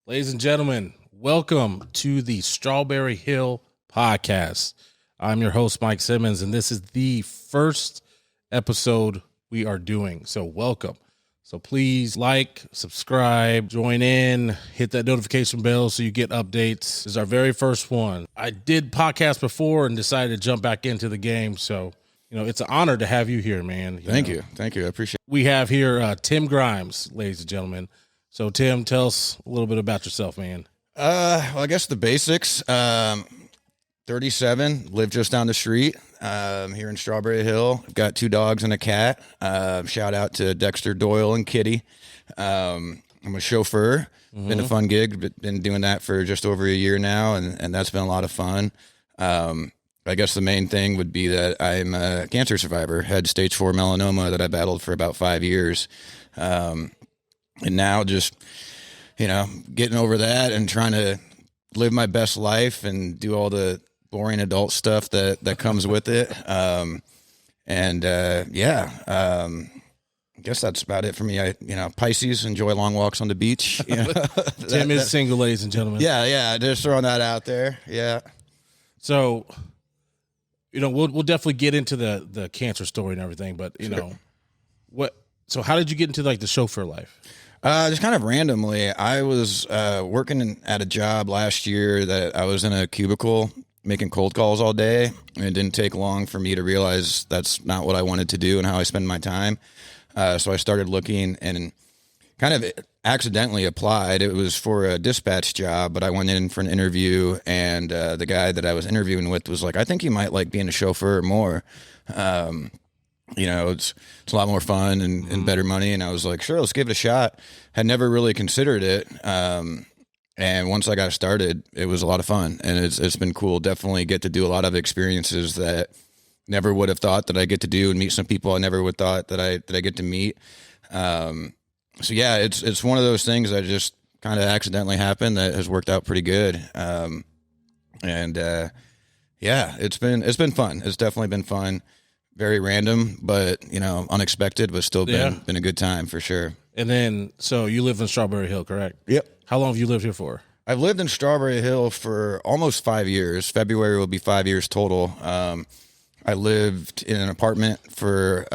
Ladies and gentlemen, welcome to the Strawberry Hill Podcast. I'm your host, Mike Simmons, and this is the first episode we are doing. So welcome. So please like, subscribe, join in, hit that notification bell so you get updates. This is our very first one. I did podcasts before and decided to jump back into the game. So, it's an honor to have you here, man. Thank you. I appreciate it. We have here Tim Grimes, ladies and gentlemen. So, Tim, tell us a little bit about yourself, man. Well, I guess the basics. 37, live just down the street here in Strawberry Hill. I've got 2 dogs and a cat. Shout out to Dexter, Doyle, and Kitty. I'm a chauffeur. Been a fun gig. Been doing that for just over a year now, and that's been a lot of fun. I guess the main thing would be that I'm a cancer survivor. Had stage 4 melanoma that I battled for about 5 years. And now just, getting over that and trying to live my best life and do all the boring adult stuff that comes with it. I guess that's about it for me. Pisces, enjoy long walks on the beach. Tim is single, ladies and gentlemen. Yeah. Just throwing that out there. Yeah. So, we'll definitely get into the cancer story and everything, but so how did you get into the chauffeur life? Just kind of randomly. I was working at a job last year that I was in a cubicle making cold calls all day, and it didn't take long for me to realize that's not what I wanted to do and how I spend my time. So I started looking and kind of accidentally applied. It was for a dispatch job, but I went in for an interview, and the guy that I was interviewing with was like, I think you might like being a chauffeur more. It's a lot more fun and better money. And I was like, sure, let's give it a shot. Had never really considered it. And once I got started, it was a lot of fun, and it's been cool. Definitely get to do a lot of experiences that never would have thought that I get to do, and meet some people I never would thought that I get to meet. It's one of those things that just kind of accidentally happened that has worked out pretty good. It's been fun. It's definitely been fun. Very random, but unexpected, but still been a good time for sure. And then, so you live in Strawberry Hill, correct? Yep. How long have you lived here for? I've lived in Strawberry Hill for almost 5 years. February will be 5 years total. I lived in an apartment for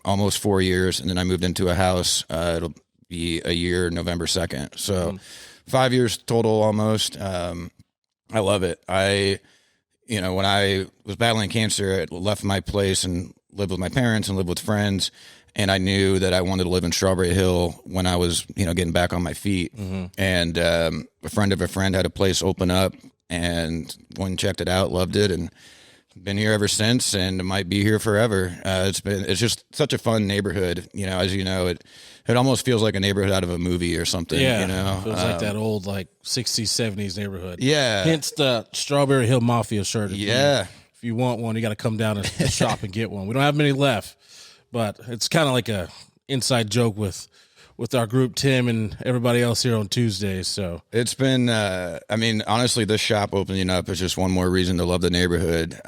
almost 4 years, and then I moved into a house. It'll be a year, November 2nd. So 5 years total almost. I love it. When I was battling cancer, I left my place and lived with my parents and lived with friends. And I knew that I wanted to live in Strawberry Hill when I was, getting back on my feet. And a friend of a friend had a place open up, and went and checked it out, loved it, and been here ever since, and might be here forever. It's just such a fun neighborhood. As you know, it almost feels like a neighborhood out of a movie or something. Yeah, feels like that old 60s, 70s neighborhood. Yeah. Hence the Strawberry Hill Mafia shirt. Yeah. If you want one, you got to come down and shop and get one. We don't have many left, but it's kind of like a inside joke with our group, Tim, and everybody else here on Tuesdays. So it's been, honestly, this shop opening up is just one more reason to love the neighborhood.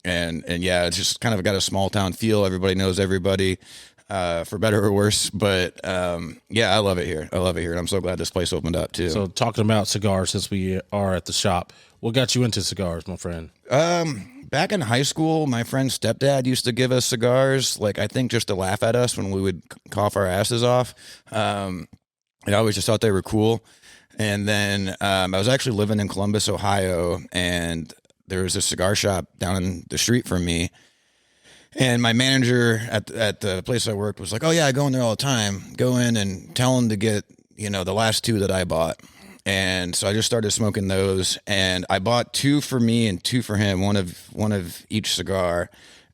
It's just kind of got a small town feel. Everybody knows everybody, for better or worse. But I love it here. And I'm so glad this place opened up too. So talking about cigars, since we are at the shop, what got you into cigars, my friend? Back in high school, my friend's stepdad used to give us cigars, I think just to laugh at us when we would cough our asses off. I always just thought they were cool. And then I was actually living in Columbus, Ohio, and there was a cigar shop down the street from me. And my manager at the place I worked was like, oh, yeah, I go in there all the time. Go in and tell him to get, the last 2 that I bought. And so I just started smoking those, and I bought 2 for me and 2 for him, one of each cigar,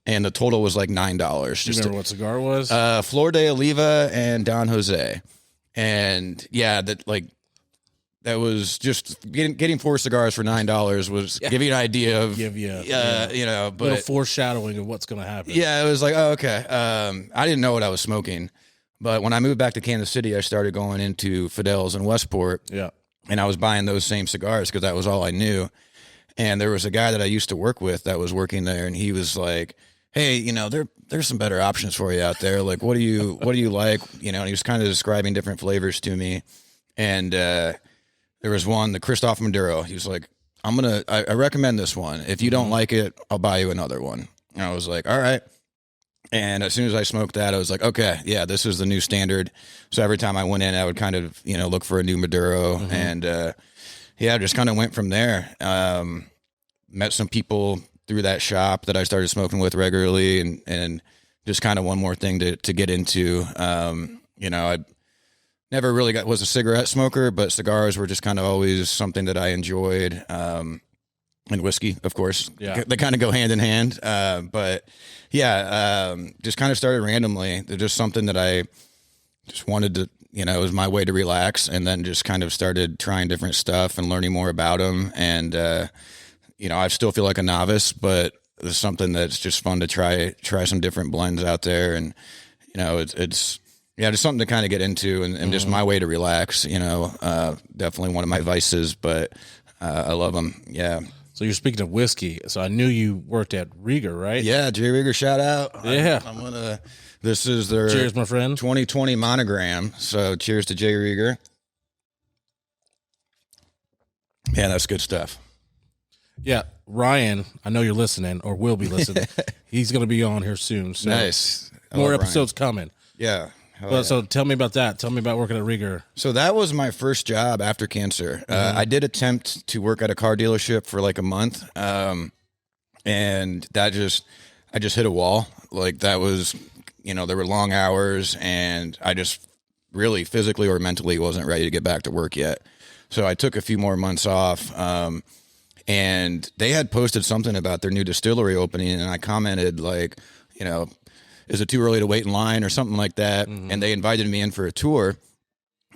and the total was like $9. Do you remember what cigar it was? Flor de Oliva and Don Jose. And that was just getting 4 cigars for $9 was giving you an idea of, but little foreshadowing of what's going to happen. Yeah, it was like, oh, okay. I didn't know what I was smoking, but when I moved back to Kansas City, I started going into Fidel's in Westport. Yeah. And I was buying those same cigars because that was all I knew. And there was a guy that I used to work with that was working there, and he was like, hey, there's some better options for you out there. What do you like? And he was kind of describing different flavors to me. And there was one, the Christoph Maduro. He was like, I recommend this one. If you don't like it, I'll buy you another one. And I was like, all right. And as soon as I smoked that, I was like, okay, yeah, this is the new standard. So every time I went in, I would kind of, look for a new Maduro. And, just kind of went from there. Met some people through that shop that I started smoking with regularly, and just kind of one more thing to get into. I never really was a cigarette smoker, but cigars were just kind of always something that I enjoyed. And whiskey, of course. Yeah. They kind of go hand in hand. Just kind of started randomly. They're just something that I just wanted to, it was my way to relax, and then just kind of started trying different stuff and learning more about them. And, I still feel like a novice, but it's something that's just fun to try some different blends out there. And, it's just something to kind of get into, and just my way to relax, definitely one of my vices, but I love them. Yeah. So you're speaking of whiskey. So I knew you worked at Rieger, right? Yeah, J. Rieger, shout out. Yeah. This is their cheers, my friend. 2020 monogram. So cheers to J. Rieger. Yeah, that's good stuff. Yeah, Ryan, I know you're listening or will be listening. He's going to be on here soon. So nice. More episodes coming. Yeah. So tell me about that. Tell me about working at Rieger. So that was my first job after cancer. I did attempt to work at a car dealership for like a month. And I just hit a wall. Like that was, there were long hours, and I just really physically or mentally wasn't ready to get back to work yet. So I took a few more months off. And they had posted something about their new distillery opening, and I commented like, is it too early to wait in line or something like that? And they invited me in for a tour,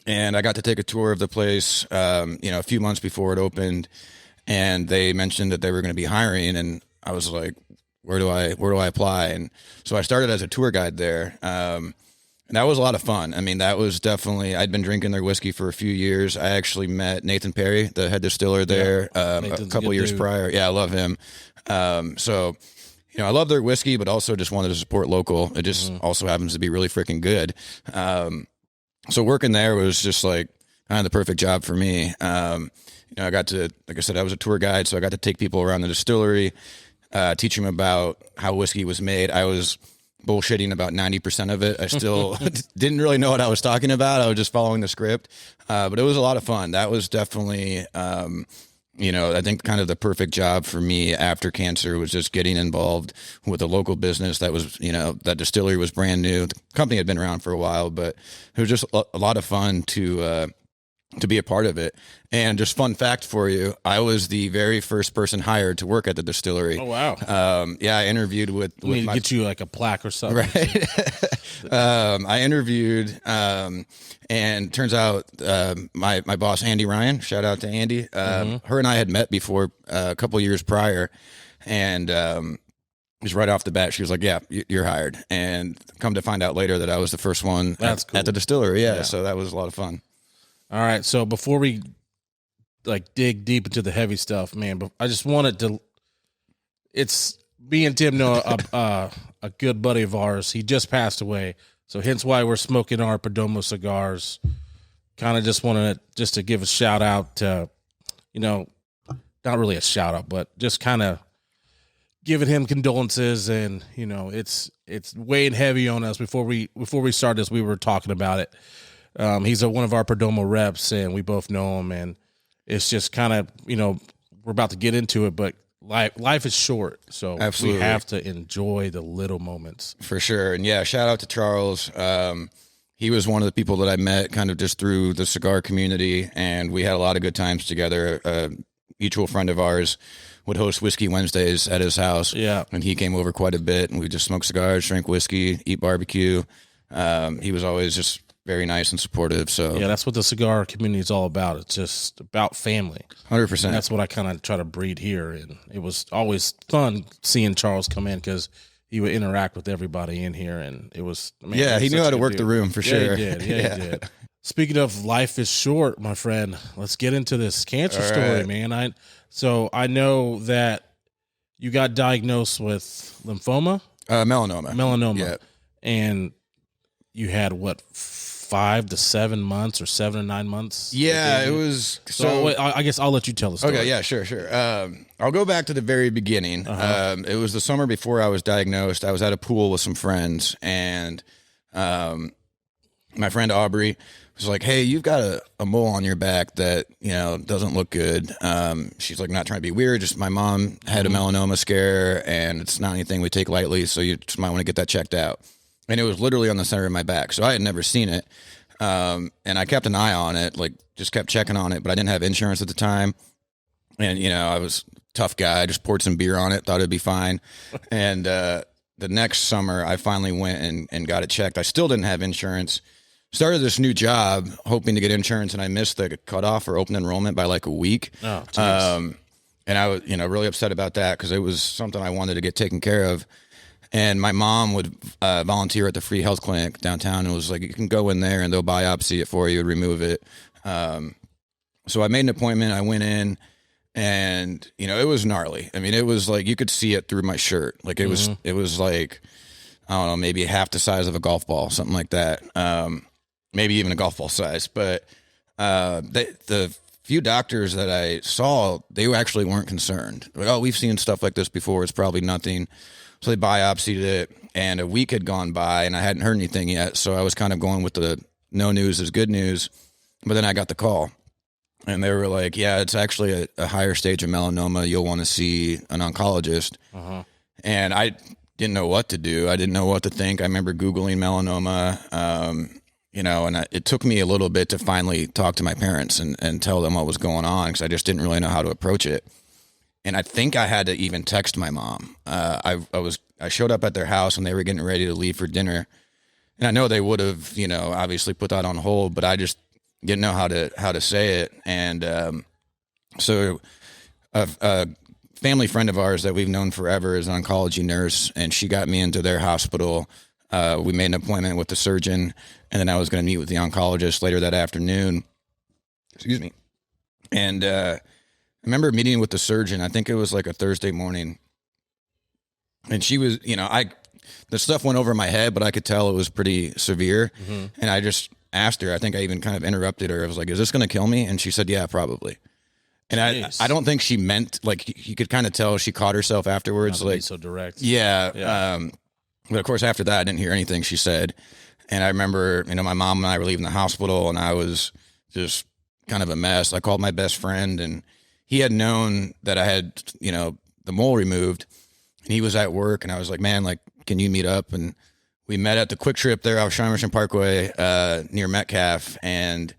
and I got to take a tour of the place, a few months before it opened, and they mentioned that they were going to be hiring, and I was like, where do I apply? And so I started as a tour guide there. And that was a lot of fun. I mean, that was definitely, I'd been drinking their whiskey for a few years. I actually met Nathan Perry, the head distiller there, a couple years prior. Yeah, I love him. I love their whiskey, but also just wanted to support local. It just also happens to be really freaking good. So working there was just like kind of the perfect job for me. I got to, like I said, I was a tour guide, so I got to take people around the distillery, teach them about how whiskey was made. I was bullshitting about 90% of it. I still didn't really know what I was talking about. I was just following the script. But it was a lot of fun. That was definitely, I think kind of the perfect job for me after cancer was just getting involved with a local business that was, that distillery was brand new. The company had been around for a while, but it was just a lot of fun to be a part of it. And just fun fact for you, I was the very first person hired to work at the distillery. Oh, wow. I interviewed with we need to get you like a plaque or something. Right. I interviewed, and turns out my boss, Andy Ryan, shout out to Andy, her and I had met before a couple years prior, and just right off the bat, she was like, yeah, you're hired. And come to find out later that I was the first one at the distillery. Yeah, so that was a lot of fun. All right, so before we like dig deep into the heavy stuff, man, but I just wanted to. It's me and Tim know a good buddy of ours. He just passed away, so hence why we're smoking our Perdomo cigars. Kind of just wanted to give a shout out to, not really a shout out, but just kind of giving him condolences, and it's weighing heavy on us. Before we started this, we were talking about it. He's one of our Perdomo reps, and we both know him, and it's just kind of, we're about to get into it, but life is short, so Absolutely. We have to enjoy the little moments. For sure. And yeah, shout out to Charles. He was one of the people that I met kind of just through the cigar community, and we had a lot of good times together. Mutual friend of ours would host Whiskey Wednesdays at his house. Yeah. And he came over quite a bit, and we just smoked cigars, drank whiskey, eat barbecue. He was always just very nice and supportive. So yeah, that's what the cigar community is all about. It's just about family. 100%. And that's what I kind of try to breed here. And it was always fun seeing Charles come in because he would interact with everybody in here. And it was, he knew how to work the room for sure. He did. He did. Speaking of life is short, my friend, let's get into this cancer story, man. I know that you got diagnosed with lymphoma? Melanoma. Yeah. And you had what, 5 to 7 months or 7 to 9 months? Yeah, it was. So wait, I guess I'll let you tell the story. Okay, yeah, sure. I'll go back to the very beginning. It was the summer before I was diagnosed. I was at a pool with some friends, and my friend Aubrey was like, "Hey, you've got a mole on your back that, doesn't look good." She's like, not trying to be weird, just my mom had a melanoma scare, and it's not anything we take lightly, so you just might want to get that checked out. And it was literally on the center of my back, so I had never seen it. And I kept an eye on it, like just kept checking on it, but I didn't have insurance at the time. And, I was a tough guy. I just poured some beer on it, thought it'd be fine. And the next summer, I finally went and got it checked. I still didn't have insurance. Started this new job hoping to get insurance, and I missed the cutoff for open enrollment by like a week. Oh, geez. And I was, really upset about that because it was something I wanted to get taken care of. And my mom would volunteer at the free health clinic downtown and was like, you can go in there and they'll biopsy it for you, remove it. So I made an appointment. I went in, and, it was gnarly. I mean, it was like you could see it through my shirt. Like it was like, I don't know, maybe half the size of a golf ball, something like that. Maybe even a golf ball size. But the few doctors that I saw, they actually weren't concerned. Like, oh, we've seen stuff like this before. It's probably nothing. So they biopsied it, and a week had gone by, and I hadn't heard anything yet. So I was kind of going with the no news is good news. But then I got the call, and they were like, yeah, it's actually a higher stage of melanoma. You'll want to see an oncologist. And I didn't know what to do. I didn't know what to think. I remember Googling melanoma, and it took me a little bit to finally talk to my parents and tell them what was going on, because I just didn't really know how to approach it. And I think I had to even text my mom. I showed up at their house when they were getting ready to leave for dinner, and I know they would have, obviously put that on hold, but I just didn't know how to say it. And so a family friend of ours that we've known forever is an oncology nurse, and she got me into their hospital. We made an appointment with the surgeon, and then I was going to meet with the oncologist later that afternoon. Excuse me. And I remember meeting with the surgeon. I think it was like a Thursday morning. And she was, the stuff went over my head, but I could tell it was pretty severe. And I just asked her, I think I even kind of interrupted her. I was like, is this going to kill me? And she said, yeah, probably. And I don't think she meant, like, you could kind of tell she caught herself afterwards. Not to be like so direct. Yeah. But of course, after that, I didn't hear anything she said. And I remember, my mom and I were leaving the hospital, and I was just kind of a mess. I called my best friend, and he had known that I had, the mole removed, and he was at work, and I was like, man, like, can you meet up? And we met at the Quick Trip there off Shimerson Parkway, near Metcalf, and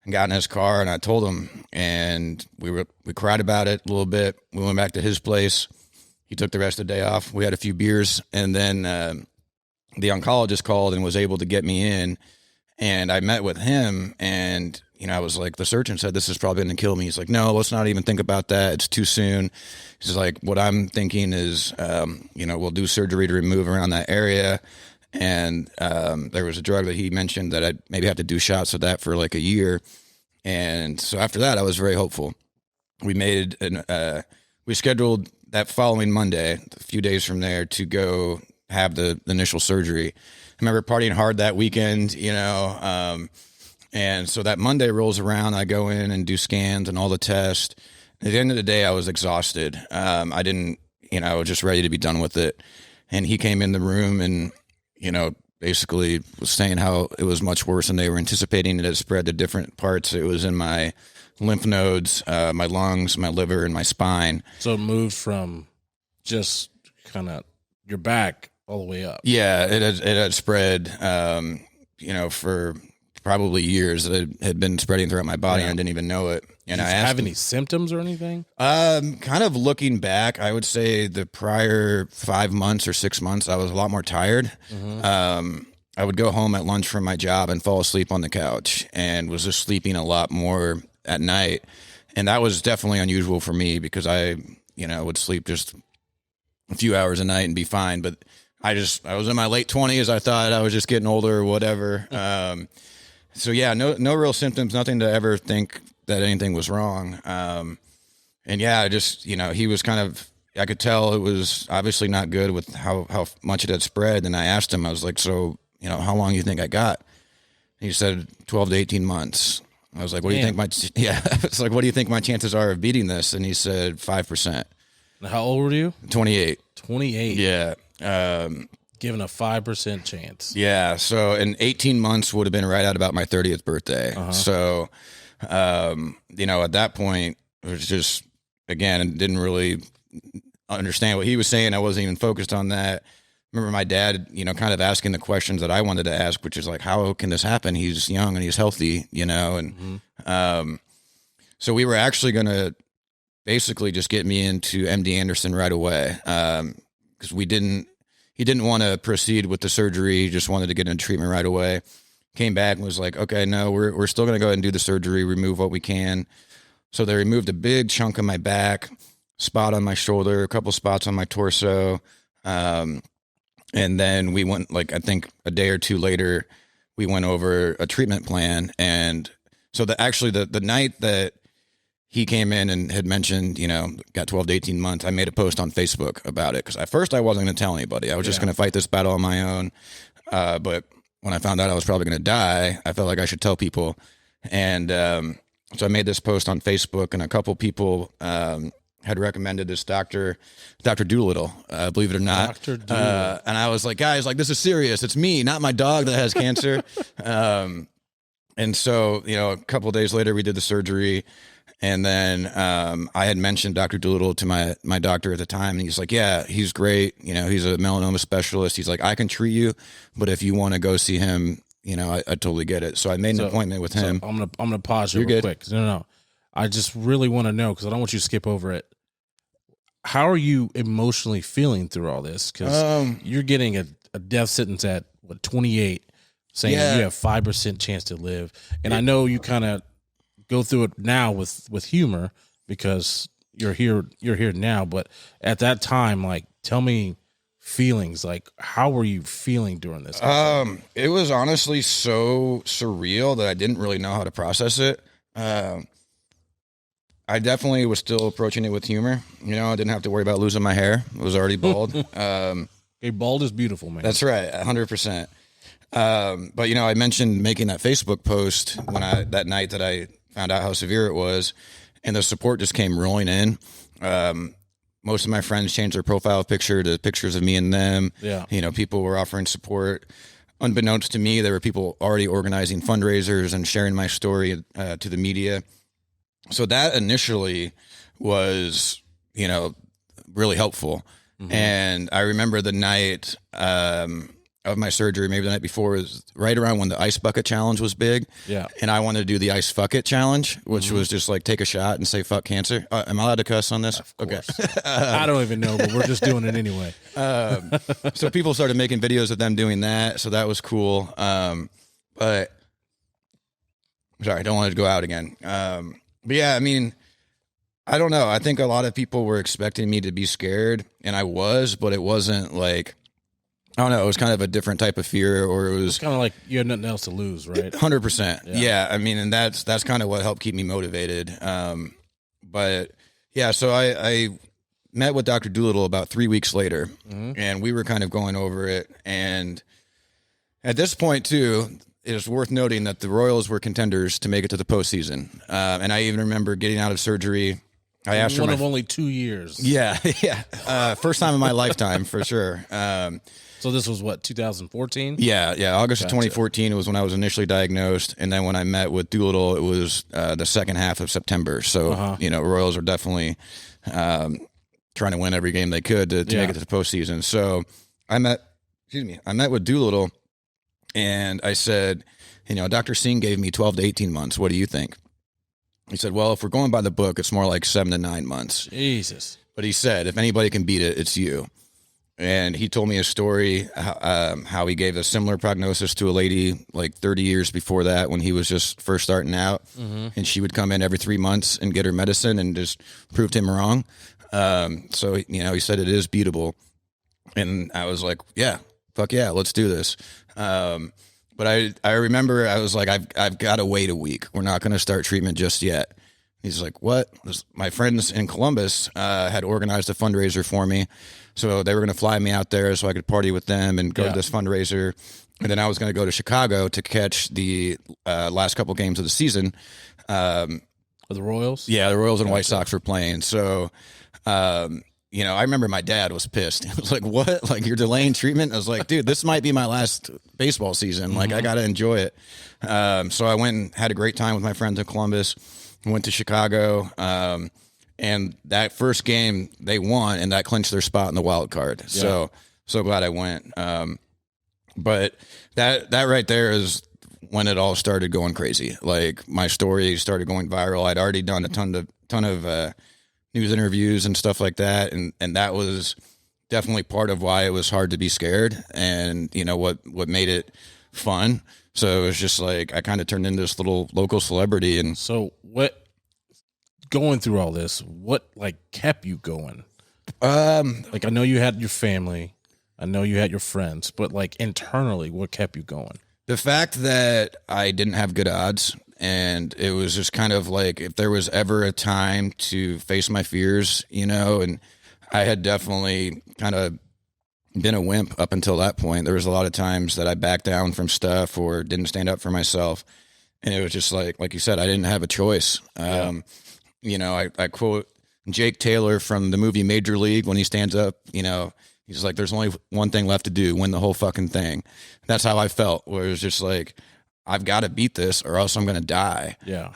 I got in his car, and I told him, and we cried about it a little bit. We went back to his place. He took the rest of the day off. We had a few beers, and then the oncologist called and was able to get me in, and I met with him, and I was like, the surgeon said this is probably going to kill me. He's like, no, let's not even think about that. It's too soon. He's like, what I'm thinking is, we'll do surgery to remove around that area. And there was a drug that he mentioned that I'd maybe have to do shots of that for like a year. And so after that, I was very hopeful. We we scheduled that following Monday, a few days from there, to go have the initial surgery. I remember partying hard that weekend, and so that Monday rolls around, I go in and do scans and all the tests. At the end of the day, I was exhausted. I didn't, I was just ready to be done with it. And he came in the room and, basically was saying how it was much worse than they were anticipating. It had spread to different parts. It was in my lymph nodes, my lungs, my liver, and my spine. So it moved from just kind of your back all the way up. Yeah, it had spread, for probably years. It had been spreading throughout my body, and I didn't even know it. And Did you have any symptoms or anything? Kind of looking back, I would say the prior 5 months or 6 months, I was a lot more tired. I would go home at lunch from my job and fall asleep on the couch, and was just sleeping a lot more at night. And that was definitely unusual for me, because I would sleep just a few hours a night and be fine. But I was in my late 20s. I thought I was just getting older or whatever. So yeah, no real symptoms, nothing to ever think that anything was wrong. And yeah, just, he was kind of, I could tell it was obviously not good with how much it had spread. And I asked him, I was like, so, how long do you think I got? He said 12 to 18 months. I was like, what do you think it's like, what do you think my chances are of beating this? And he said 5%. How old were you? 28. 28. Yeah. Given a 5% chance. Yeah. So in 18 months would have been right at about my 30th birthday. So, at that point, it was just, again, didn't really understand what he was saying. I wasn't even focused on that. Remember my dad, kind of asking the questions that I wanted to ask, which is like, how can this happen? He's young and he's healthy, and so we were actually going to basically just get me into MD Anderson right away because he didn't want to proceed with the surgery. He just wanted to get into treatment right away. Came back and was like, okay, no, we're still going to go ahead and do the surgery, remove what we can. So they removed a big chunk of my back, spot on my shoulder, a couple spots on my torso. And then we went, I think a day or two later, we went over a treatment plan. And so the night that he came in and had mentioned, got 12 to 18 months, I made a post on Facebook about it. Because at first I wasn't going to tell anybody. I was just going to fight this battle on my own. But when I found out I was probably going to die, I felt like I should tell people. And so I made this post on Facebook, and a couple people had recommended this Dr. Doolittle, believe it or not. Dr. Doolittle. And I was like, guys, this is serious. It's me, not my dog that has cancer. And so, a couple of days later, we did the surgery. And then I had mentioned Dr. Doolittle to my doctor at the time. And he's like, yeah, he's great. He's a melanoma specialist. He's like, I can treat you. But if you want to go see him, I totally get it. So I made an appointment with him. So I'm gonna pause you real quick. No. I just really want to know, because I don't want you to skip over it. How are you emotionally feeling through all this? Because you're getting a death sentence at 28, saying you have 5% chance to live. And I know you kind of go through it now with humor because you're here now. But at that time, tell me feelings. How were you feeling during this? It was honestly so surreal that I didn't really know how to process it. I definitely was still approaching it with humor. I didn't have to worry about losing my hair. I was already bald. Hey, bald is beautiful, man. That's right, 100%. But I mentioned making that Facebook post that night that I found out how severe it was, and the support just came rolling in. Most of my friends changed their profile picture to pictures of me and them. Yeah. People were offering support. Unbeknownst to me, there were people already organizing fundraisers and sharing my story to the media. So that initially was, really helpful. Mm-hmm. And I remember the night of my surgery, maybe the night before, was right around when the ice bucket challenge was big. Yeah. And I wanted to do the ice fuck it challenge, which was just take a shot and say fuck cancer. Am I allowed to cuss on this? Of course. Okay. I don't even know, but we're just doing it anyway. So people started making videos of them doing that. So that was cool. But sorry, I don't want to go out again. But yeah, I don't know. I think a lot of people were expecting me to be scared, and I was, but it wasn't I don't know. It was kind of a different type of fear, or it was kind of like you had nothing else to lose, right? 100%. Yeah. And that's kind of what helped keep me motivated. But yeah, so I met with Dr. Doolittle about 3 weeks later, and we were kind of going over it. And at this point too, it is worth noting that the Royals were contenders to make it to the postseason. And I even remember getting out of surgery. I asked one of only 2 years. Yeah. First time in my lifetime for sure. So this was 2014? Yeah. August of 2014 was when I was initially diagnosed. And then when I met with Doolittle, it was the second half of September. So, Royals are definitely trying to win every game they could to make it to the postseason. So I met with Doolittle, and I said, Dr. Singh gave me 12 to 18 months. What do you think? He said, well, if we're going by the book, it's more like 7 to 9 months. Jesus. But he said, if anybody can beat it, it's you. And he told me a story, how he gave a similar prognosis to a lady 30 years before that when he was just first starting out. Mm-hmm. And she would come in every 3 months and get her medicine and just proved him wrong. So, he said it is beatable. And I was like, yeah, fuck yeah, let's do this. But I remember I was like, I've got to wait a week. We're not going to start treatment just yet. He's like, what? My friends in Columbus had organized a fundraiser for me. So they were going to fly me out there so I could party with them and go to this fundraiser. And then I was going to go to Chicago to catch the last couple games of the season. The Royals? Yeah, the Royals and White Sox were playing. So, you know, I remember my dad was pissed. He was like, what? Like, you're delaying treatment? I was like, dude, this might be my last baseball season. Like, I got to enjoy it. So I went and had a great time with my friends in Columbus. Went to Chicago, and that first game they won, and that clinched their spot in the wild card. Yeah. So glad I went. But that right there is when it all started going crazy. Like, my story started going viral. I'd already done a ton of news interviews and stuff like that, and that was definitely part of why it was hard to be scared, and you know what made it fun. So it was just like I kind of turned into this little local celebrity. And so what, going through all this, what like kept you going? Like, I know you had your family, I know you had your friends, but like internally, what kept you going? The fact that I didn't have good odds, and it was just kind of like if there was ever a time to face my fears, you know, and I had definitely kind of been a wimp up until that point. There was a lot of times that I backed down from stuff or didn't stand up for myself. And it was just like you said, I didn't have a choice. You know, I quote Jake Taylor from the movie Major League when he stands up, you know, he's like, there's only one thing left to do, win the whole fucking thing. That's how I felt, where it was just like, I've got to beat this or else I'm going to die. Yeah.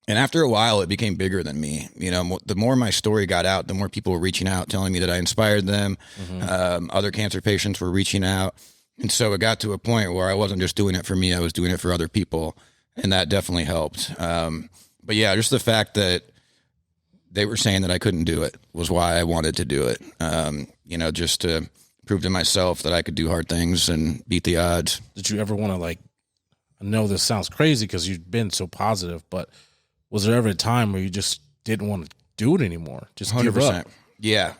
And after a while, it became bigger than me. You know, the more my story got out, the more people were reaching out, telling me that I inspired them. Other cancer patients were reaching out. And so it got to a point where I wasn't just doing it for me, I was doing it for other people. And that definitely helped. But yeah, just the fact that they were saying that I couldn't do it was why I wanted to do it. You know, just to prove to myself that I could do hard things and beat the odds. Did you ever want to, like, I know this sounds crazy because you've been so positive, but was there ever a time where you just didn't want to do it anymore? Just 100%. Give up? Yeah.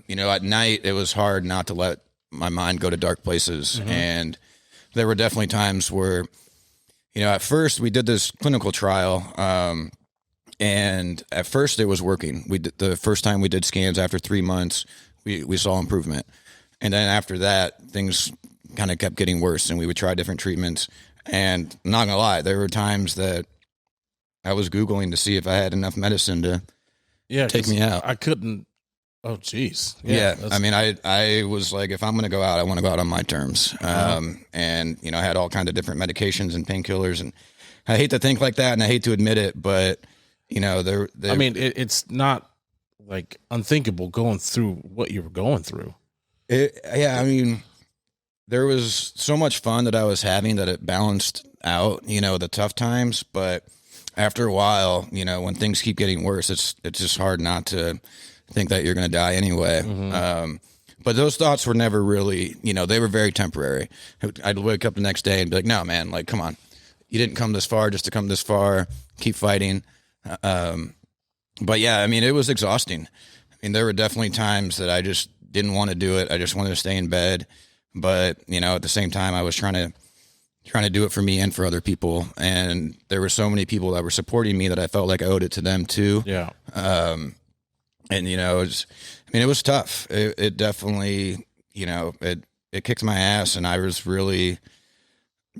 You know, at night it was hard not to let my mind go to dark places. And there were definitely times where, you know, at first we did this clinical trial, and at first it was working. The first time we did scans after 3 months, we saw improvement. And then after that, things kind of kept getting worse, and we would try different treatments. And I'm not gonna lie, there were times that I was Googling to see if I had enough medicine to take me out. I couldn't. Oh, geez. Yeah. I mean, I was like, if I'm going to go out, I want to go out on my terms. And, you know, I had all kinds of different medications and painkillers, and I hate to think like that, and I hate to admit it, but, you know, I mean, it's not like unthinkable going through what you were going through. Yeah. I mean, there was so much fun that I was having that it balanced out, you know, the tough times, but after a while, you know, when things keep getting worse, it's just hard not to think that you're going to die anyway. But those thoughts were never really, you know, they were very temporary. I'd wake up the next day and be like, no, man, like, come on. You didn't come this far just to come this far. Keep fighting. But yeah, I mean, it was exhausting. I mean, there were definitely times that I just didn't want to do it. I just wanted to stay in bed. But, you know, at the same time, I was trying to do it for me and for other people. And there were so many people that were supporting me that I felt like I owed it to them too. Yeah. And, you know, it was tough. It definitely, you know, it kicked my ass, and I was really,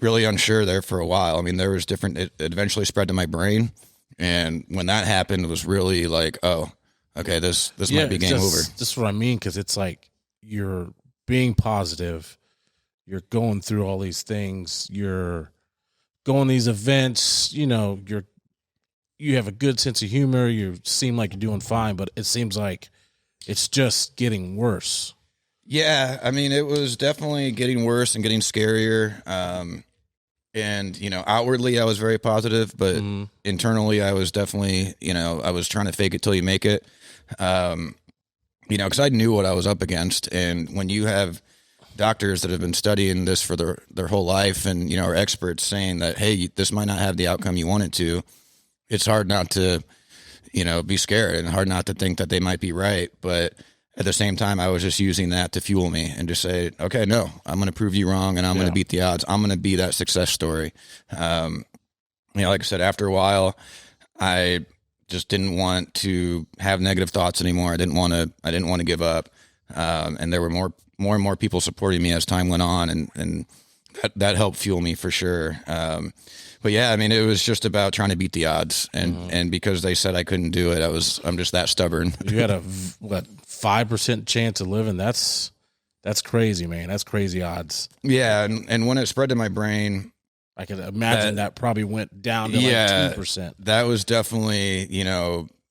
really unsure there for a while. I mean, there was it eventually spread to my brain. And when that happened, it was really like, oh, okay, this might be game over. That's what I mean. 'Cause it's like, you're being positive, you're going through all these things, you're going these events, you know, you have a good sense of humor, you seem like you're doing fine, but it seems like it's just getting worse. Yeah, I mean, it was definitely getting worse and getting scarier. And, you know, outwardly I was very positive, but internally I was definitely, you know, I was trying to fake it till you make it. You know, because I knew what I was up against. And when you have doctors that have been studying this for their whole life, and, you know, are experts saying that, hey, this might not have the outcome you want it to, it's hard not to, you know, be scared, and hard not to think that they might be right. But at the same time, I was just using that to fuel me and just say, okay, no, I'm going to prove you wrong, and I'm going to beat the odds. I'm going to be that success story. You know, like I said, after a while, I just didn't want to have negative thoughts anymore. I didn't want to give up. And there were more and more people supporting me as time went on, and that helped fuel me for sure. But yeah, I mean, it was just about trying to beat the odds, and because they said I couldn't do it, I'm just that stubborn. You had a 5% chance of living. That's crazy, man. That's crazy odds. Yeah, and when it spread to my brain, I could imagine that probably went down to like 2%. That was definitely,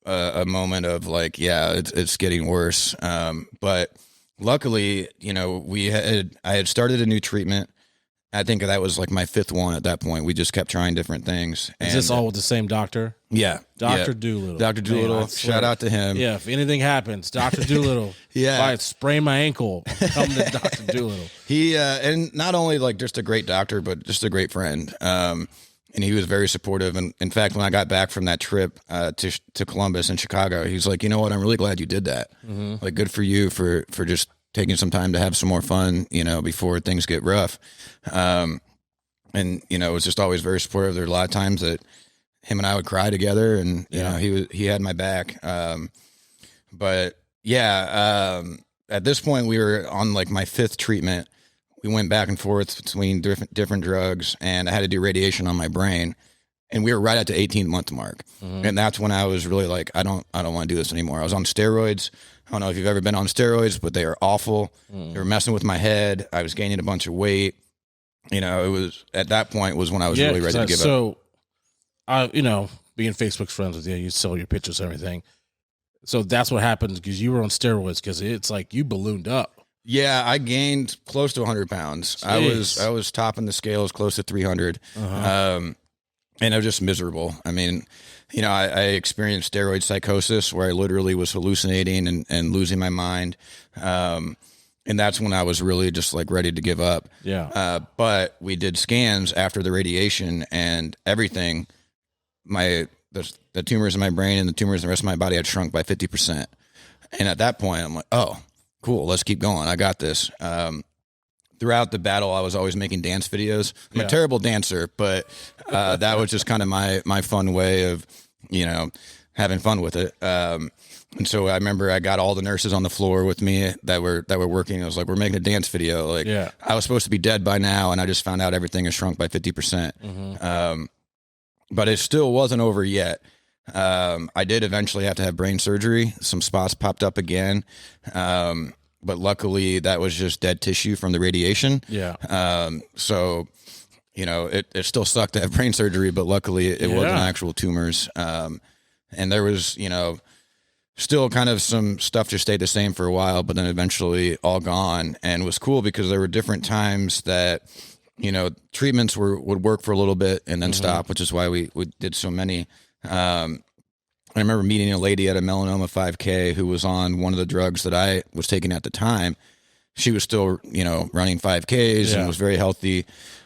a moment of like, yeah, it's getting worse. But luckily, I had started a new treatment. I think that was like my 5th one at that point. We just kept trying different things. Is this all with the same doctor? Yeah. Dr. Doolittle. Dr. Doolittle. Shout out to him. Yeah, if anything happens, Dr. Doolittle. Yeah. If I sprain my ankle, come to Dr. Doolittle. He, and not only like just a great doctor, but just a great friend. And he was very supportive. And in fact, when I got back from that trip to Columbus and Chicago, he's like, you know what? I'm really glad you did that. Mm-hmm. Like, good for you for just taking some time to have some more fun, before things get rough. And, it was just always very supportive. There were a lot of times that him and I would cry together, and, he had my back. But yeah, at this point we were on like my 5th treatment. We went back and forth between different drugs, and I had to do radiation on my brain, and we were right at the 18-month mark. Mm-hmm. And that's when I was really like, I don't want to do this anymore. I was on steroids. I don't know if you've ever been on steroids, but they are awful. They were messing with my head. I was gaining a bunch of weight. It was at that point was when I was really ready to give up. So, being Facebook's friends with you, you sell your pictures and everything. So that's what happened because you were on steroids, because it's like you ballooned up. Yeah, I gained close to 100 pounds. Jeez. I was topping the scales close to 300. And I was just miserable. I mean, I experienced steroid psychosis where I literally was hallucinating and losing my mind. And that's when I was really just like ready to give up. Yeah. But we did scans after the radiation, and everything, the tumors in my brain and the tumors in the rest of my body had shrunk by 50%. And at that point, I'm like, oh, cool, let's keep going. I got this. Throughout the battle, I was always making dance videos. I'm a terrible dancer, but that was just kind of my fun way of, having fun with it. And so I remember I got all the nurses on the floor with me that were working. I was like, we're making a dance video. Like, I was supposed to be dead by now, and I just found out everything has shrunk by 50%. Mm-hmm. But it still wasn't over yet. I did eventually have to have brain surgery. Some spots popped up again. But luckily that was just dead tissue from the radiation. Yeah. So, it still sucked to have brain surgery, but luckily it wasn't actual tumors. And there was, still kind of some stuff just stayed the same for a while, but then eventually all gone. And it was cool because there were different times that, treatments would work for a little bit and then stop, which is why we did so many. I remember meeting a lady at a melanoma 5K who was on one of the drugs that I was taking at the time. She was still, running 5Ks and was very healthy.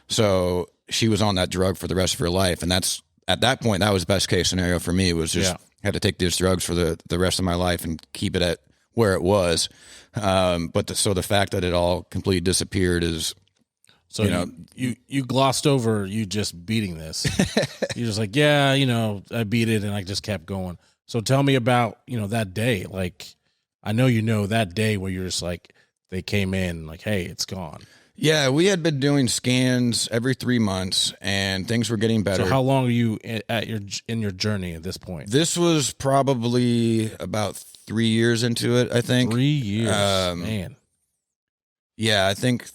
So she was on that drug for the rest of her life. And at that point, that was the best case scenario for me, was just had to take these drugs for the rest of my life and keep it at where it was. But the fact that it all completely disappeared is, so you glossed over you just beating this. You're just like, I beat it and I just kept going. So tell me about, that day. Like, I know that day where you're just like, they came in like, hey, it's gone. Yeah, we had been doing scans every 3 months and things were getting better. So how long are you in your journey at this point? This was probably about 3 years into it, I think. 3 years, man. Yeah, I think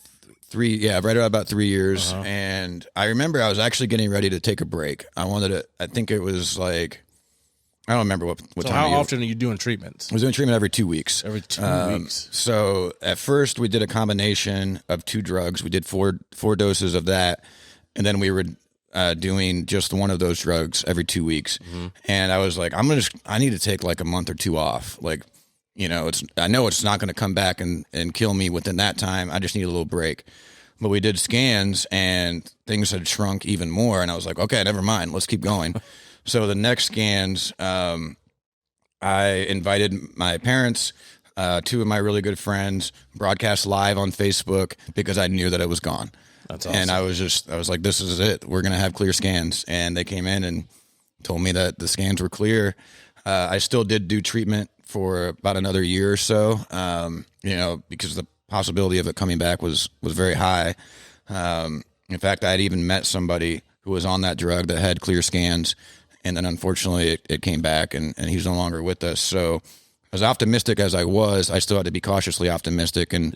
right about 3 years. And I remember I was actually getting ready to take a break. I think it was like, I don't remember what so time. How often are you doing treatments? I was doing treatment every 2 weeks. Every 2 weeks. So at first we did a combination of 2 drugs. We did four doses of that. And then we were doing just one of those drugs every 2 weeks. Mm-hmm. And I was like, I need to take like a month or 2 off. Like, I know it's not going to come back and kill me within that time. I just need a little break. But we did scans and things had shrunk even more. And I was like, okay, never mind. Let's keep going. So the next scans, I invited my parents, 2 of my really good friends, broadcast live on Facebook because I knew that it was gone. That's awesome. And I was like, this is it. We're going to have clear scans. And they came in and told me that the scans were clear. I still did do treatment for about another year or so, because the possibility of it coming back was very high. In fact, I had even met somebody who was on that drug that had clear scans, and then unfortunately it came back, and he's no longer with us. So as optimistic as I was, I still had to be cautiously optimistic. And,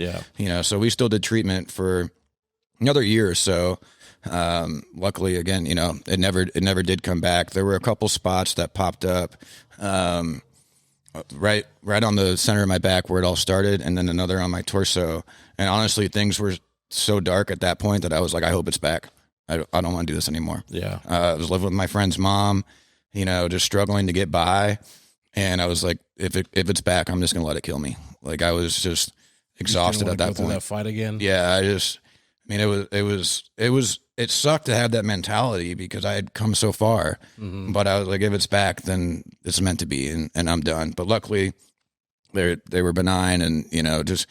so we still did treatment for another year or so. Luckily, again, it never did come back. There were a couple spots that popped up, right on the center of my back where it all started, and then another on my torso. And honestly, things were so dark at that point that I was like, I hope it's back. I don't want to do this anymore. Yeah. I was living with my friend's mom, just struggling to get by. And I was like, if it's back, I'm just going to let it kill me. Like, I was just exhausted at that point. That fight again. Yeah. It sucked to have that mentality because I had come so far, but I was like, if it's back, then it's meant to be, and I'm done. But luckily they were benign and, just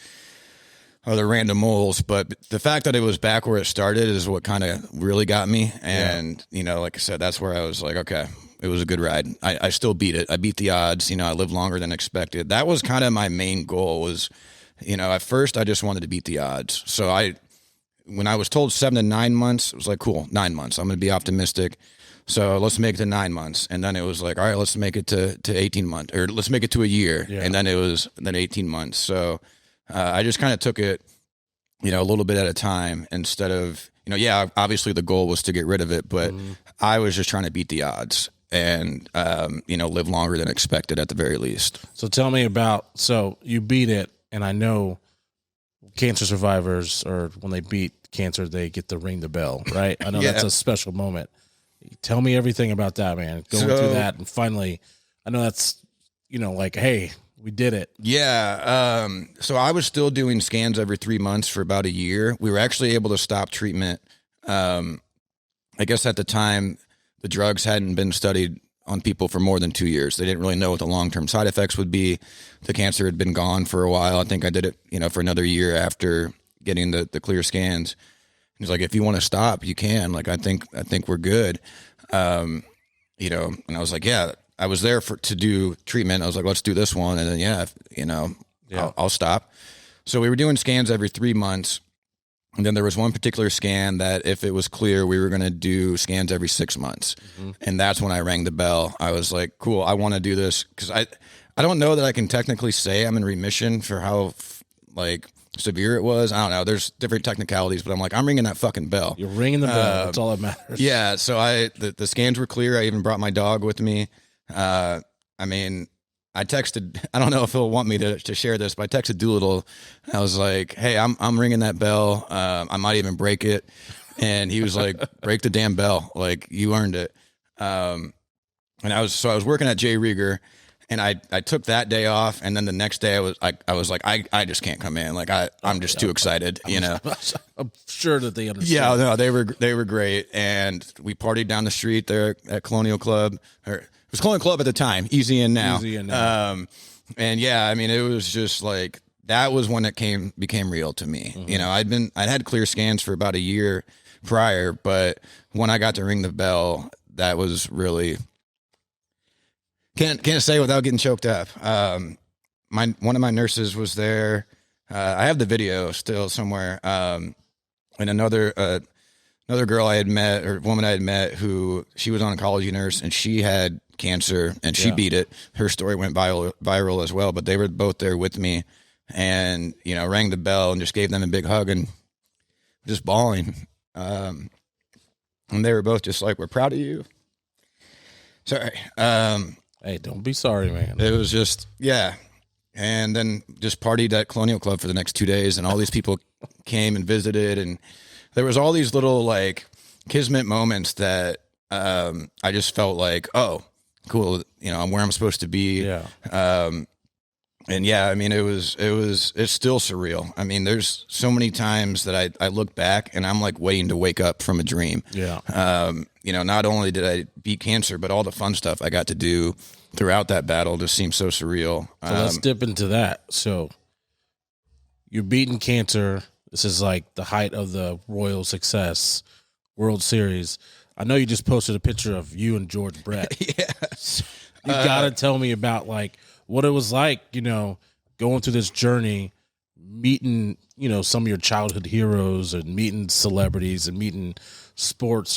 other random moles. But the fact that it was back where it started is what kind of really got me. And, like I said, that's where I was like, okay, it was a good ride. I still beat it. I beat the odds. I lived longer than expected. That was kind of my main goal was, at first I just wanted to beat the odds. So when I was told 7 to 9 months, it was like, cool, 9 months. I'm going to be optimistic. So let's make it to 9 months. And then it was like, all right, let's make it to 18 months, or let's make it to a year. Yeah. And then it was 18 months. So I just kind of took it, a little bit at a time instead of, obviously the goal was to get rid of it, but I was just trying to beat the odds and, live longer than expected at the very least. So tell me so you beat it, and I know cancer survivors, or when they beat cancer, they get to ring the bell, right? I know that's a special moment. Tell me everything about that, man. Going through that, and finally, I know that's, like, hey, we did it. Yeah. So I was still doing scans every 3 months for about a year. We were actually able to stop treatment. I guess at the time, the drugs hadn't been studied on people for more than 2 years. They didn't really know what the long-term side effects would be. The cancer had been gone for a while. I think I did it, for another year after getting the clear scans. He's like, if you want to stop, you can. Like, I think we're good. And I was like, yeah, I was there to do treatment. I was like, let's do this one. And then, I'll stop. So we were doing scans every 3 months. And then there was one particular scan that if it was clear, we were going to do scans every 6 months. And that's when I rang the bell. I was like, cool, I want to do this. Because I don't know that I can technically say I'm in remission for how, severe it was. I don't know. There's different technicalities, but I'm like, I'm ringing that fucking bell. You're ringing the bell. That's all that matters. Yeah. So the scans were clear. I even brought my dog with me. I texted, I don't know if he'll want me to share this, but I texted Doolittle. I was like, hey, I'm ringing that bell. I might even break it. And he was like, break the damn bell. Like, you earned it. And I was working at J. Rieger, and I took that day off. And then the next day I was like, I just can't come in. Like, I'm just too excited, I'm sure that they understand. Yeah, no, they were great. And we partied down the street there at Colonial Club, it was Colonial Club at the time, Easy In Now. And yeah, it was just like, that was when it became real to me. I'd had clear scans for about a year prior, but when I got to ring the bell, that was really, can't say without getting choked up. One of my nurses was there. I have the video still somewhere. And another girl I had met, or woman I had met, who she was an oncology nurse, and she had cancer and she beat it. Her story went viral as well, but they were both there with me, and, rang the bell and just gave them a big hug and just bawling. And they were both just like, we're proud of you. Sorry. Hey, don't be sorry, man. It was just, yeah. And then just partied at Colonial Club for the next 2 days, and all these people came and visited, and there was all these little kismet moments that I just felt like, oh, cool, I'm where I'm supposed to be. Yeah. And yeah, it's still surreal. There's so many times that I look back and I'm like waiting to wake up from a dream. Yeah. Not only did I beat cancer, but all the fun stuff I got to do throughout that battle just seems so surreal. So let's dip into that. So you're beating cancer. This is like the height of the Royal success, World Series. I know you just posted a picture of you and George Brett. Yeah. You got to tell me about like what it was like, going through this journey, meeting, some of your childhood heroes and meeting celebrities and meeting sports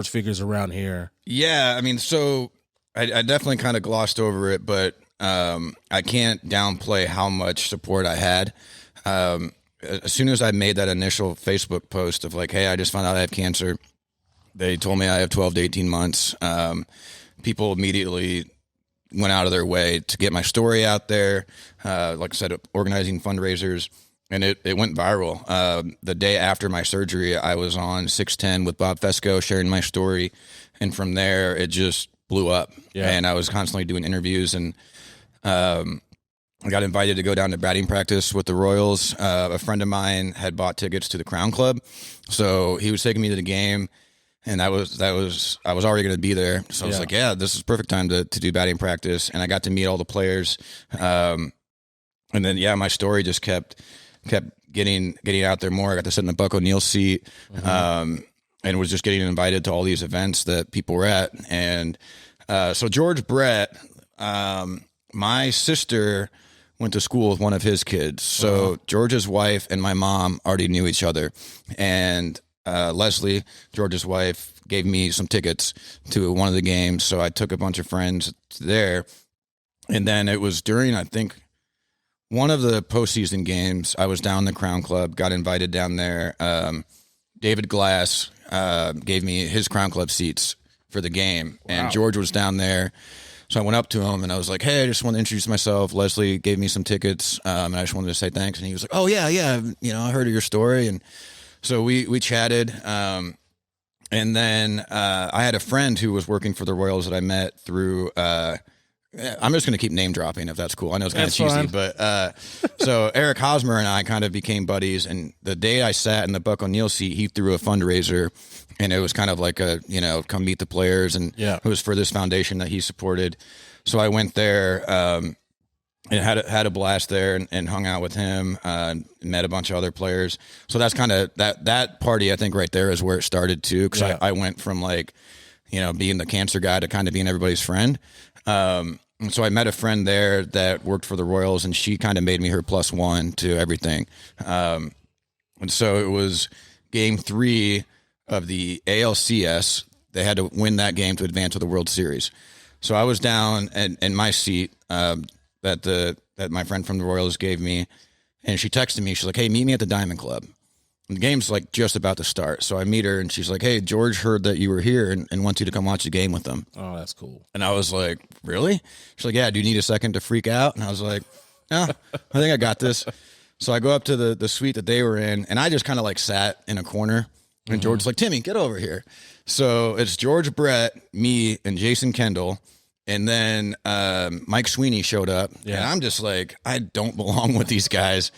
figures around here. Yeah. I mean, so I definitely kind of glossed over it, but I can't downplay how much support I had. As soon as I made that initial Facebook post of like, hey, I just found out I have cancer. They told me I have 12 to 18 months. People immediately went out of their way to get my story out there. Like I said, organizing fundraisers, and it went viral. The day after my surgery, I was on 610 with Bob Fesco sharing my story. And from there, it just blew up. Yeah. And I was constantly doing interviews, and I got invited to go down to batting practice with the Royals. A friend of mine had bought tickets to the Crown Club, so he was taking me to the game, and I was already going to be there. So I was like, yeah, this is perfect time to do batting practice, and I got to meet all the players. And then my story just kept getting out there more. I got to sit in the Buck O'Neill seat, and was just getting invited to all these events that people were at. And so George Brett, my sister went to school with one of his kids. So George's wife and my mom already knew each other. And Leslie, George's wife, gave me some tickets to one of the games. So I took a bunch of friends there. And then it was during, I think, one of the postseason games. I was down in the Crown Club, got invited down there. David Glass gave me his Crown Club seats for the game. Wow. And George was down there. So I went up to him and I was like, hey, I just want to introduce myself. Leslie gave me some tickets, and I just wanted to say thanks. And he was like, oh, yeah, I heard of your story. And so we chatted. And then I had a friend who was working for the Royals that I met through I'm just going to keep name dropping if that's cool. I know it's kind of cheesy, fine. But so Eric Hosmer and I kind of became buddies. And the day I sat in the Buck O'Neill seat, he threw a fundraiser, and it was kind of like a, come meet the players. And it was for this foundation that he supported. So I went there and had a blast there and hung out with him, met a bunch of other players. So that's kind of that party, I think right there is where it started too. Cause I went from like, being the cancer guy to kind of being everybody's friend. And so I met a friend there that worked for the Royals, and she kind of made me her +1 to everything. And so it was game 3 of the ALCS. They had to win that game to advance to the World Series. So I was down in my seat that my friend from the Royals gave me, and she texted me. She's like, hey, meet me at the Diamond Club. And the game's like just about to start. So I meet her, and she's like, hey, George heard that you were here and wants you to come watch the game with them. Oh, that's cool. And I was like, really? She's like, yeah, do you need a second to freak out? And I was like, no, I think I got this. So I go up to the suite that they were in, and I just kind of like sat in a corner. And George's like, Timmy, get over here. So it's George Brett, me, and Jason Kendall. And then Mike Sweeney showed up. Yeah. And I'm just like, I don't belong with these guys.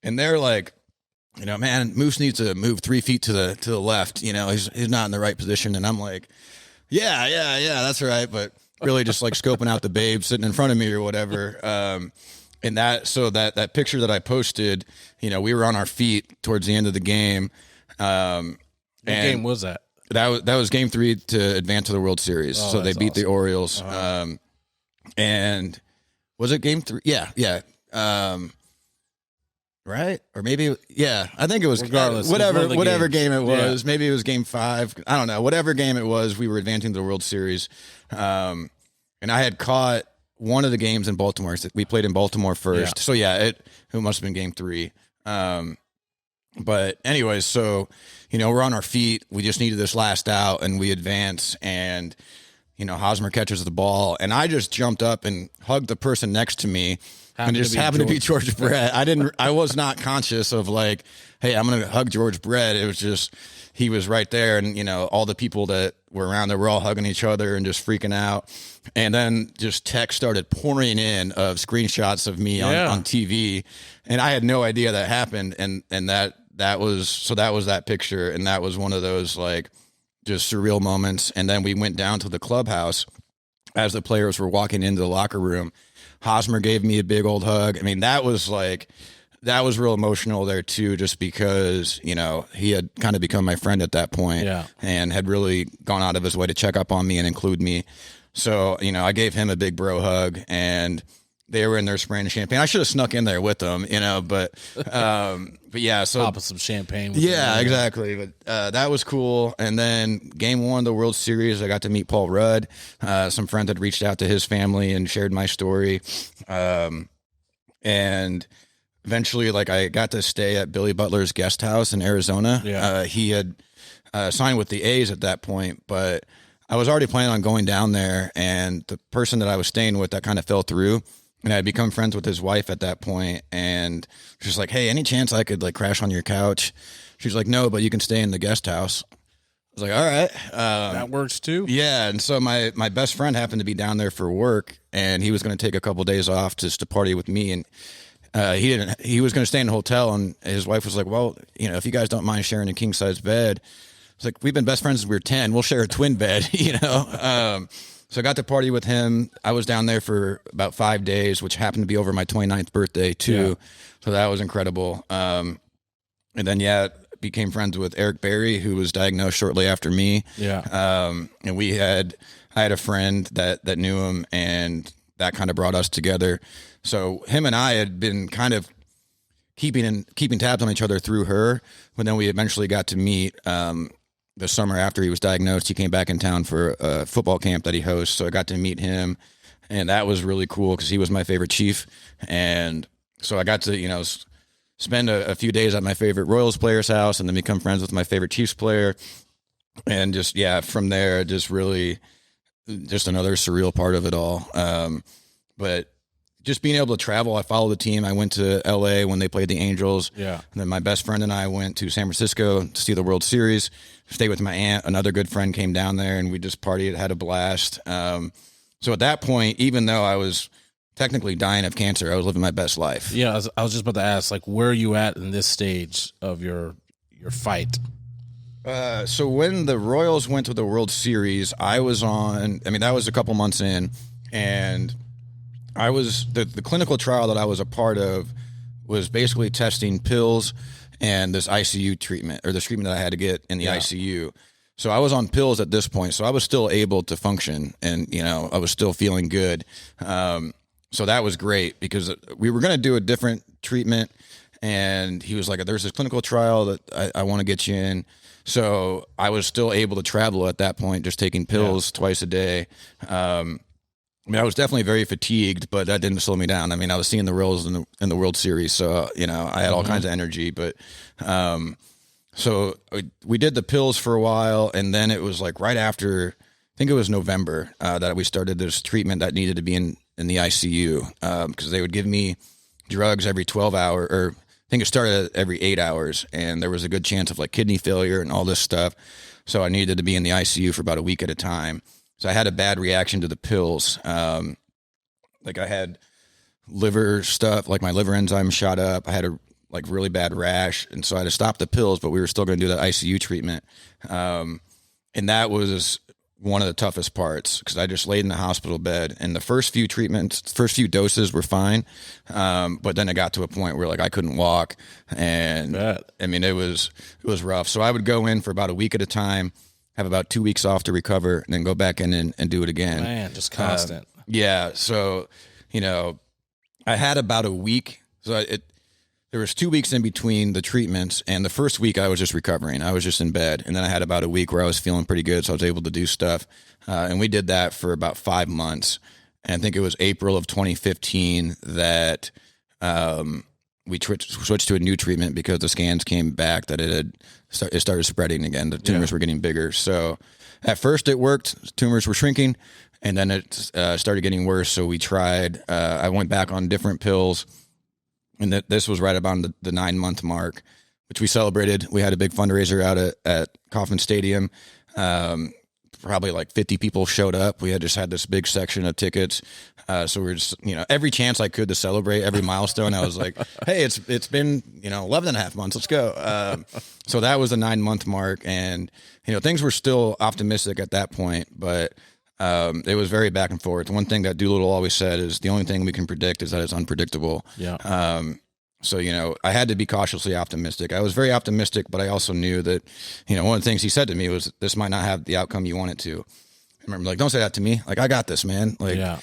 And they're like, man, Moose needs to move 3 feet to the left. He's not in the right position. And I'm like, yeah, that's right. But really just like scoping out the babe sitting in front of me or whatever. And that picture that I posted, we were on our feet towards the end of the game. What game was that? That was game 3 to advance to the World Series. Oh, so they beat awesome. the Orioles. And was it game 3? Yeah. Right? Or maybe, I think it was, regardless, whatever game it was. Yeah. Maybe it was game 5. I don't know. Whatever game it was, we were advancing to the World Series. And I had caught one of the games in Baltimore. We played in Baltimore first. Yeah. So it must have been game 3. But anyways, so, we're on our feet. We just needed this last out, and we advance, and, Hosmer catches the ball, and I just jumped up and hugged the person next to me. And it just happened to be George Brett. I was not conscious of like, hey, I'm going to hug George Brett. It was just, he was right there. And, all the people that were around there were all hugging each other and just freaking out. And then just text started pouring in of screenshots of me on TV. And I had no idea that happened. And that was that picture. And that was one of those like just surreal moments. And then we went down to the clubhouse as the players were walking into the locker room. Hosmer gave me a big old hug. I mean, that was like that was real emotional there too, just because, you know, he had kind of become my friend at that point, and had really gone out of his way to check up on me and include me. So, you know, I gave him a big bro hug, and they were in their spraying champagne. I should have snuck in there with them, you know, but yeah, so popping some champagne. Exactly. But that was cool. And then game 1 of the World Series, I got to meet Paul Rudd. Some friends had reached out to his family and shared my story. And eventually, like, I got to stay at Billy Butler's guest house in Arizona. He had signed with the A's at that point, but I was already planning on going down there, and the person that I was staying with, that kind of fell through. And I had become friends with his wife at that point, and she's like, "Hey, any chance I could like crash on your couch?" She's like, "No, but you can stay in the guest house." I was like, "All right, that works too." Yeah, and so my best friend happened to be down there for work, and he was going to take a couple of days off just to party with me, and he was going to stay in a hotel, and his wife was like, "Well, you know, if you guys don't mind sharing a king size bed," it's like, "We've been best friends since we were 10. We'll share a twin bed," you know. So I got to party with him. I was down there for about 5 days, which happened to be over my 29th birthday too. Yeah. So that was incredible. And then, became friends with Eric Berry, who was diagnosed shortly after me. Yeah. And I had a friend that knew him, and that kind of brought us together. So him and I had been kind of keeping tabs on each other through her, but then we eventually got to meet, the summer after he was diagnosed. He came back in town for a football camp that he hosts. So I got to meet him, and that was really cool because he was my favorite Chief. And so I got to, you know, spend a few days at my favorite Royals player's house, and then become friends with my favorite Chiefs player. And just, from there, just really just another surreal part of it all. But just being able to travel, I followed the team. I went to LA when they played the Angels. Yeah. And then my best friend and I went to San Francisco to see the World Series, stayed with my aunt. Another good friend came down there, and we just partied, had a blast. So at that point, even though I was technically dying of cancer, I was living my best life. Yeah. I was just about to ask, like, where are you at in this stage of your fight? So when the Royals went to the World Series, that was a couple months in, and I was the clinical trial that I was a part of was basically testing pills and this ICU treatment, or the treatment that I had to get in the ICU. So I was on pills at this point, so I was still able to function, and, you know, I was still feeling good. So that was great because we were going to do a different treatment, and he was like, "There's this clinical trial that I want to get you in." So I was still able to travel at that point, just taking pills twice a day. I was definitely very fatigued, but that didn't slow me down. I mean, I was seeing the Royals in the World Series, so, you know, I had all kinds of energy. But so we did the pills for a while, and then it was like right after, I think it was November, that we started this treatment that needed to be in the ICU, because they would give me drugs every 12 hours, or I think it started every 8 hours, and there was a good chance of like kidney failure and all this stuff. So I needed to be in the ICU for about a week at a time. So I had a bad reaction to the pills. Like I had liver stuff, like my liver enzyme shot up. I had a like really bad rash. And so I had to stop the pills, but we were still going to do that ICU treatment. And that was one of the toughest parts because I just laid in the hospital bed, and the first few doses were fine. But then it got to a point where like I couldn't walk, and I mean, it was rough. So I would go in for about a week at a time, have about 2 weeks off to recover, and then go back in and do it again. Man, just constant. So, you know, I had about a week. So there was 2 weeks in between the treatments, and the first week I was just recovering. I was just in bed, and then I had about a week where I was feeling pretty good, so I was able to do stuff. And we did that for about 5 months. And I think it was April of 2015 that we switched to a new treatment because the scans came back that it started spreading again. The tumors were getting bigger. So at first it worked. Tumors were shrinking, and then it started getting worse. So we tried. I went back on different pills. And this was right about the 9-month mark, which we celebrated. We had a big fundraiser out at Kauffman Stadium. Probably like 50 people showed up. We had this big section of tickets. So we were just, you know, every chance I could to celebrate every milestone, I was like, hey, it's been, 11 and a half months. Let's go. So that was the 9-month mark. And, things were still optimistic at that point, but it was very back and forth. One thing that Doolittle always said is the only thing we can predict is that it's unpredictable. Yeah. So, I had to be cautiously optimistic. I was very optimistic, but I also knew that, one of the things he said to me was, this might not have the outcome you want it to. I remember like, don't say that to me. Like, I got this, man. Like, Yeah.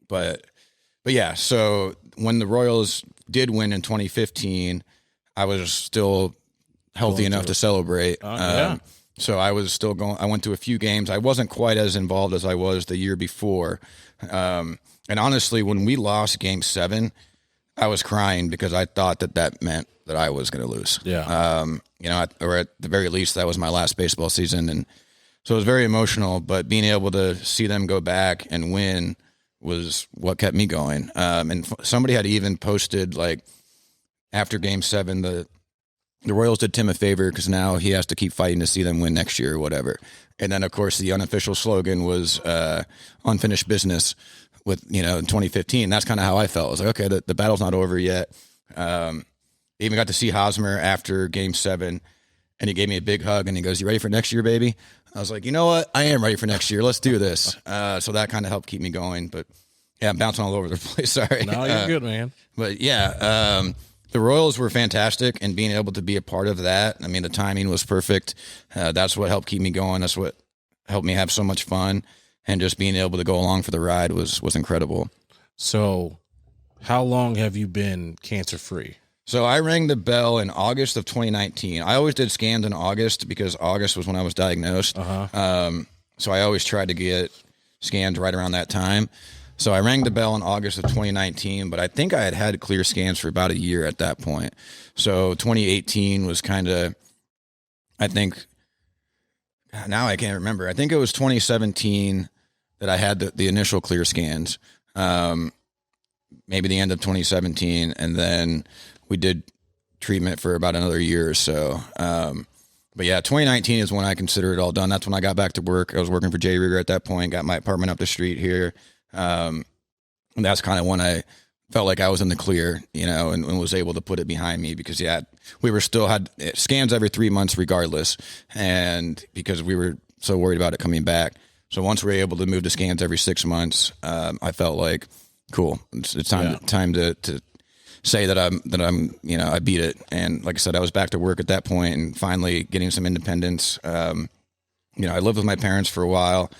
But yeah, so when the Royals did win in 2015, I was still healthy enough to celebrate. Yeah. So I was still going. I went to a few games. I wasn't quite as involved as I was the year before. And honestly, when we lost Game 7, I was crying because I thought that meant that I was going to lose. Yeah. Or at the very least, that was my last baseball season. And so it was very emotional, but being able to see them go back and win was what kept me going. And somebody had even posted, like, after Game 7, the Royals did Tim a favor because now he has to keep fighting to see them win next year or whatever. And then, of course, the unofficial slogan was unfinished business with, in 2015. That's kind of how I felt. I was like, okay, the battle's not over yet. Even got to see Hosmer after Game 7, and he gave me a big hug, and he goes, "You ready for next year, baby?" I was like, you know what? I am ready for next year. Let's do this. So that kind of helped keep me going. But, yeah, I'm bouncing all over the place. Sorry. No, you're good, man. But, yeah, the Royals were fantastic, and being able to be a part of that, I mean, the timing was perfect. That's what helped keep me going. That's what helped me have so much fun. And just being able to go along for the ride was incredible. So how long have you been cancer-free? So I rang the bell in August of 2019. I always did scans in August because August was when I was diagnosed. So I always tried to get scans right around that time. So I rang the bell in August of 2019, but I think I had clear scans for about a year at that point. So 2018 was kind of, I think, now I can't remember. I think it was 2017 that I had the initial clear scans, maybe the end of 2017. And then we did treatment for about another year or so. But yeah, 2019 is when I consider it all done. That's when I got back to work. I was working for Jay Rieger at that point, got my apartment up the street here. And that's kind of when I felt like I was in the clear, and was able to put it behind me because, yeah, we were still had scans every 3 months regardless. And because we were so worried about it coming back. So once we were able to move to scans every 6 months, I felt like, cool, it's time to say that I'm, I beat it. And like I said, I was back to work at that point and finally getting some independence. I lived with my parents for a while,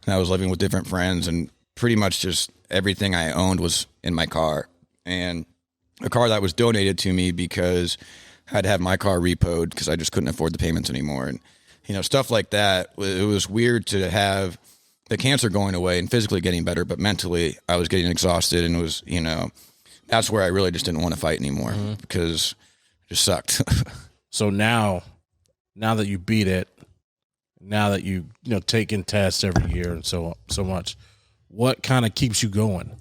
and I was living with different friends, and pretty much just everything I owned was in my car, and a car that was donated to me because I'd have my car repoed because I just couldn't afford the payments anymore. And, stuff like that. It was weird to have the cancer going away and physically getting better, but mentally I was getting exhausted, and it was, that's where I really just didn't want to fight anymore because it just sucked. So now that you beat it, now that you taking tests every year and so much, what kind of keeps you going?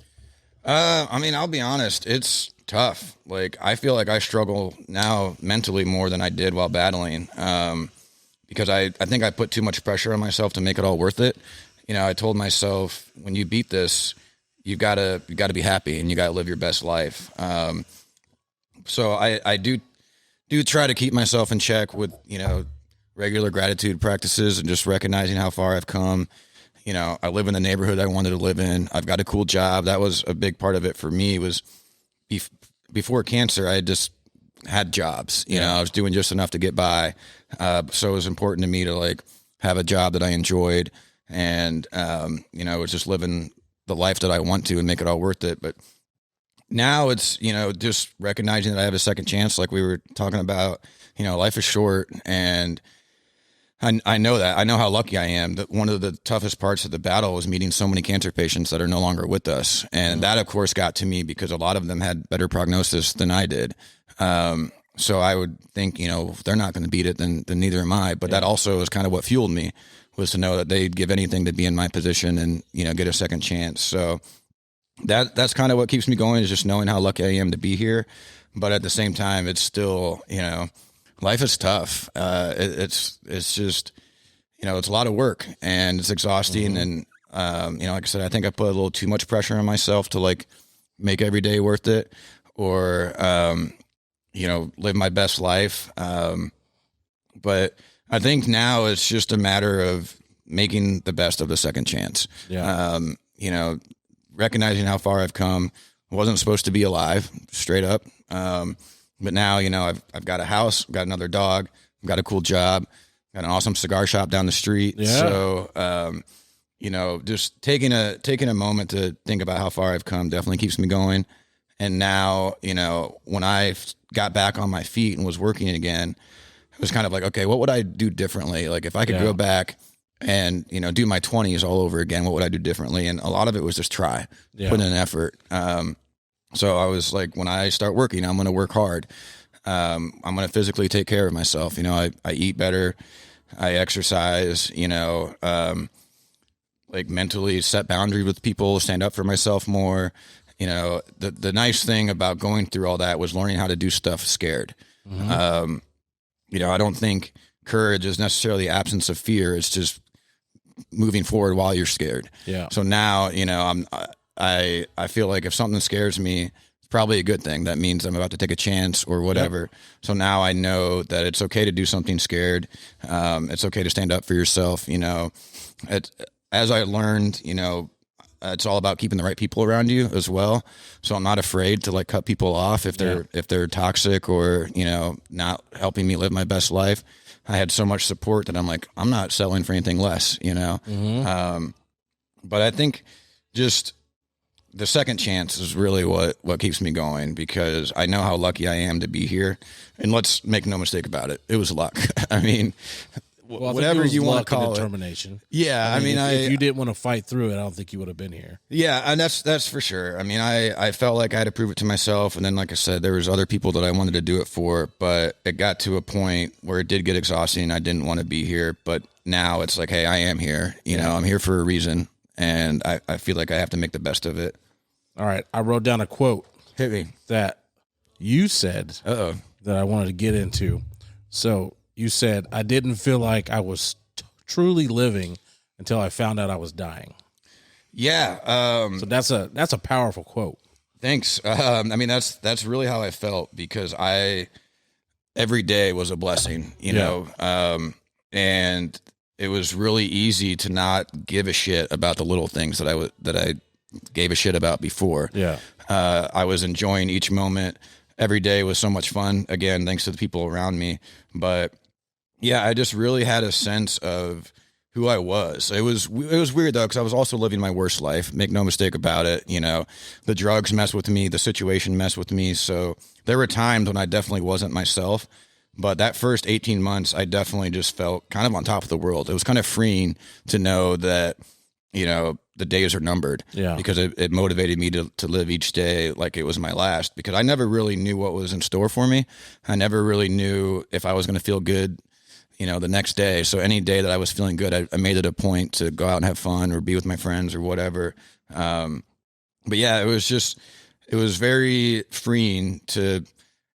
I mean, I'll be honest, it's tough. Like, I feel like I struggle now mentally more than I did while battling, because I think I put too much pressure on myself to make it all worth it. I told myself, when you beat this, you gotta be happy and you gotta live your best life. So I do try to keep myself in check with, regular gratitude practices and just recognizing how far I've come. I live in the neighborhood I wanted to live in. I've got a cool job. That was a big part of it for me. Was before cancer, I just had jobs. I was doing just enough to get by. So it was important to me to have a job that I enjoyed, and was just living the life that I want to and make it all worth it. But now it's just recognizing that I have a second chance, like we were talking about. Life is short, and I know that. I know how lucky I am. That one of the toughest parts of the battle was meeting so many cancer patients that are no longer with us. And that, of course, got to me because a lot of them had better prognosis than I did. So I would think, if they're not going to beat it, then neither am I. But that also is kind of what fueled me, was to know that they'd give anything to be in my position and, get a second chance. So that's kind of what keeps me going, is just knowing how lucky I am to be here. But at the same time, it's still, life is tough. It's just, it's a lot of work, and it's exhausting. And, like I said, I think I put a little too much pressure on myself to make every day worth it, or, live my best life. But I think now it's just a matter of making the best of the second chance. Yeah. Recognizing how far I've come, wasn't supposed to be alive, straight up. But now, you know, I've got a house, I've got another dog, I've got a cool job, got an awesome cigar shop down the street. Yeah. So, you know, just taking a moment to think about how far I've come definitely keeps me going. And now, you know, when I got back on my feet and was working again, it was kind of like, okay, what would I do differently? Like if I could go back and, you know, do my 20s all over again, what would I do differently? And a lot of it was just put in an effort. So I was like, when I start working, I'm going to work hard. I'm going to physically take care of myself. You know, I eat better. I exercise, you know, like mentally set boundaries with people, stand up for myself more. You know, the nice thing about going through all that was learning how to do stuff scared. Mm-hmm. You know, I don't think courage is necessarily absence of fear. It's just moving forward while you're scared. Yeah. So now, you know, I feel like if something scares me, it's probably a good thing. That means I'm about to take a chance or whatever. Yep. So now I know that it's okay to do something scared. It's okay to stand up for yourself. You know, as I learned, you know, it's all about keeping the right people around you as well. So I'm not afraid to like cut people off if they're toxic or, you know, not helping me live my best life. I had so much support that I'm like, I'm not settling for anything less, you know? Mm-hmm. But I think just the second chance is really what keeps me going, because I know how lucky I am to be here. And let's make no mistake about it. It was luck. I mean, whatever you want to call it. Determination. Yeah. I mean, if you didn't want to fight through it, I don't think you would have been here. Yeah. And that's for sure. I mean, I felt like I had to prove it to myself. And then, like I said, there was other people that I wanted to do it for, but it got to a point where it did get exhausting. I didn't want to be here, but now it's like, hey, I am here, you know, I'm here for a reason. And I feel like I have to make the best of it. All right. I wrote down a quote. Hit me. That you said that I wanted to get into. So you said, I didn't feel like I was truly living until I found out I was dying. Yeah. So that's a powerful quote. Thanks. I mean, that's really how I felt, because every day was a blessing, you know, and it was really easy to not give a shit about the little things that I gave a shit about before. Yeah. I was enjoying each moment. Every day was so much fun. Again, thanks to the people around me. But yeah, I just really had a sense of who I was. It was weird though, because I was also living my worst life. Make no mistake about it. You know, the drugs messed with me. The situation messed with me. So there were times when I definitely wasn't myself. But that first 18 months, I definitely just felt kind of on top of the world. It was kind of freeing to know that, you know, the days are numbered. Yeah. Because it motivated me to live each day like it was my last, because I never really knew what was in store for me. I never really knew if I was going to feel good, you know, the next day. So any day that I was feeling good, I made it a point to go out and have fun or be with my friends or whatever. But yeah, it was very freeing to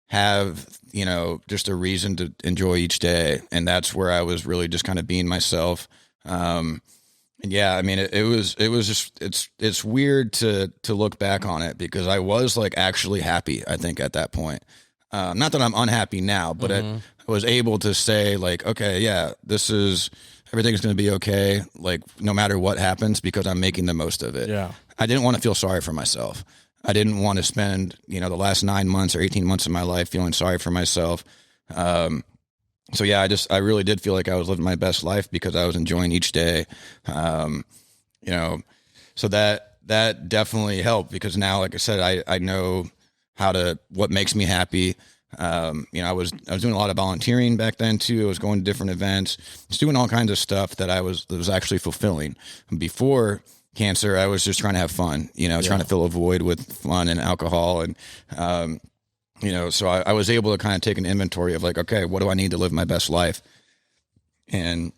have, you know, just a reason to enjoy each day. And that's where I was really just kind of being myself. And yeah, I mean, it was just, it's weird to look back on it, because I was like actually happy, I think, at that point. Not that I'm unhappy now, but I was able to say like, okay, yeah, everything's going to be okay. Like no matter what happens, because I'm making the most of it. Yeah. I didn't want to feel sorry for myself. I didn't want to spend, you know, the last 9 months or 18 months of my life feeling sorry for myself. So yeah, I really did feel like I was living my best life, because I was enjoying each day. You know, so that definitely helped, because now, like I said, I know what makes me happy. You know, I was doing a lot of volunteering back then too. I was going to different events, just doing all kinds of stuff that was actually fulfilling. Before cancer, I was just trying to have fun, you know, trying to fill a void with fun and alcohol. And, you know, so I was able to kind of take an inventory of like, okay, what do I need to live my best life? And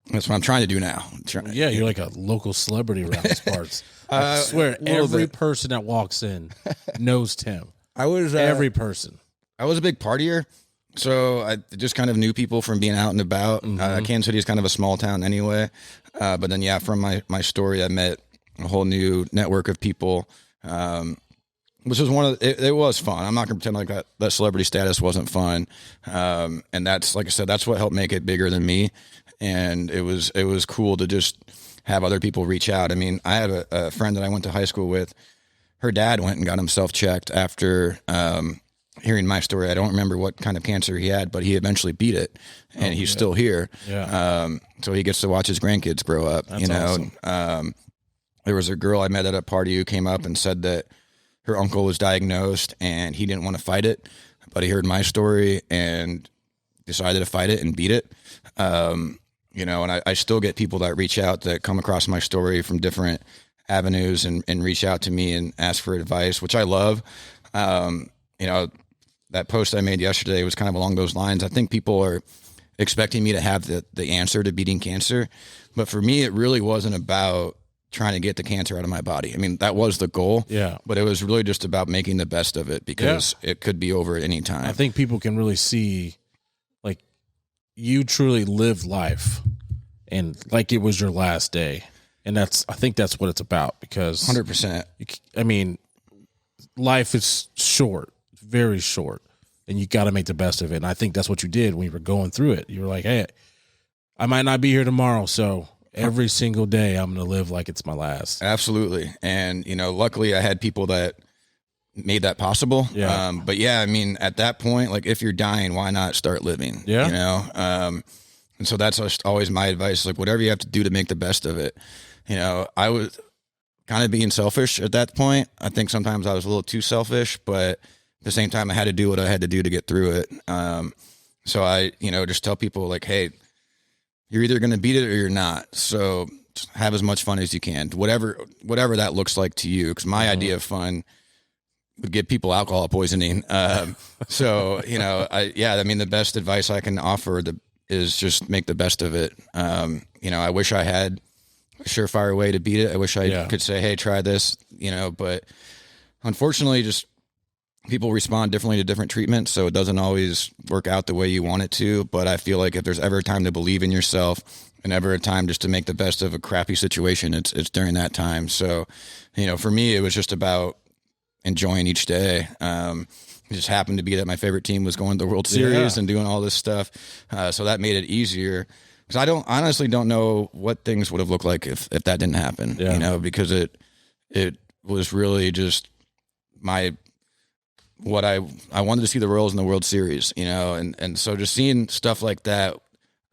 that's what I'm trying to do now. Yeah, you're like a local celebrity around these parts. I swear, every person that walks in knows Tim. Every person. I was a big partier, so I just kind of knew people from being out and about. Kansas City is kind of a small town anyway. But then, yeah, from my story, I met a whole new network of people, which was it was fun. I'm not going to pretend like that celebrity status wasn't fun. And that's, like I said, that's what helped make it bigger than me. And it was cool to just have other people reach out. I mean, I had a friend that I went to high school with. her dad went and got himself checked after hearing my story. I don't remember what kind of cancer he had, but he eventually beat it, and he's still here. Yeah. So he gets to watch his grandkids grow up. That's awesome. There was a girl I met at a party who came up and said that her uncle was diagnosed and he didn't want to fight it, but he heard my story and decided to fight it and beat it. And I still get people that reach out that come across my story from different avenues and reach out to me and ask for advice, which I love. That post I made yesterday was kind of along those lines. I think people are expecting me to have the answer to beating cancer, but for me, it really wasn't about trying to get the cancer out of my body. I mean, that was the goal. Yeah. But it was really just about making the best of it because it could be over at any time. I think people can really see, like, you truly lived life and like it was your last day. And I think that's what it's about, because 100%. I mean, life is short, very short, and you got to make the best of it. And I think that's what you did when you were going through it. You were like, hey, I might not be here tomorrow, so every single day I'm going to live like it's my last. Absolutely. And, luckily I had people that made that possible. Yeah. But yeah, I mean, at that point, like, if you're dying, why not start living? Yeah. And so that's just always my advice. Like, whatever you have to do to make the best of it. I was kind of being selfish at that point. I think sometimes I was a little too selfish, but at the same time I had to do what I had to do to get through it. So I, just tell people, like, hey, you're either going to beat it or you're not. So just have as much fun as you can, whatever that looks like to you. Because my idea of fun would give people alcohol poisoning. The best advice I can offer is just make the best of it. I wish I had a surefire way to beat it. I wish I could say, hey, try this, but unfortunately, just people respond differently to different treatments, so it doesn't always work out the way you want it to. But I feel like if there's ever a time to believe in yourself and ever a time just to make the best of a crappy situation, it's during that time. So, for me, it was just about enjoying each day. It just happened to be that my favorite team was going to the World Series and doing all this stuff. So that made it easier. Because I honestly don't know what things would have looked like if that didn't happen, because it was really just what I wanted to see the Royals in the World Series, and so just seeing stuff like that,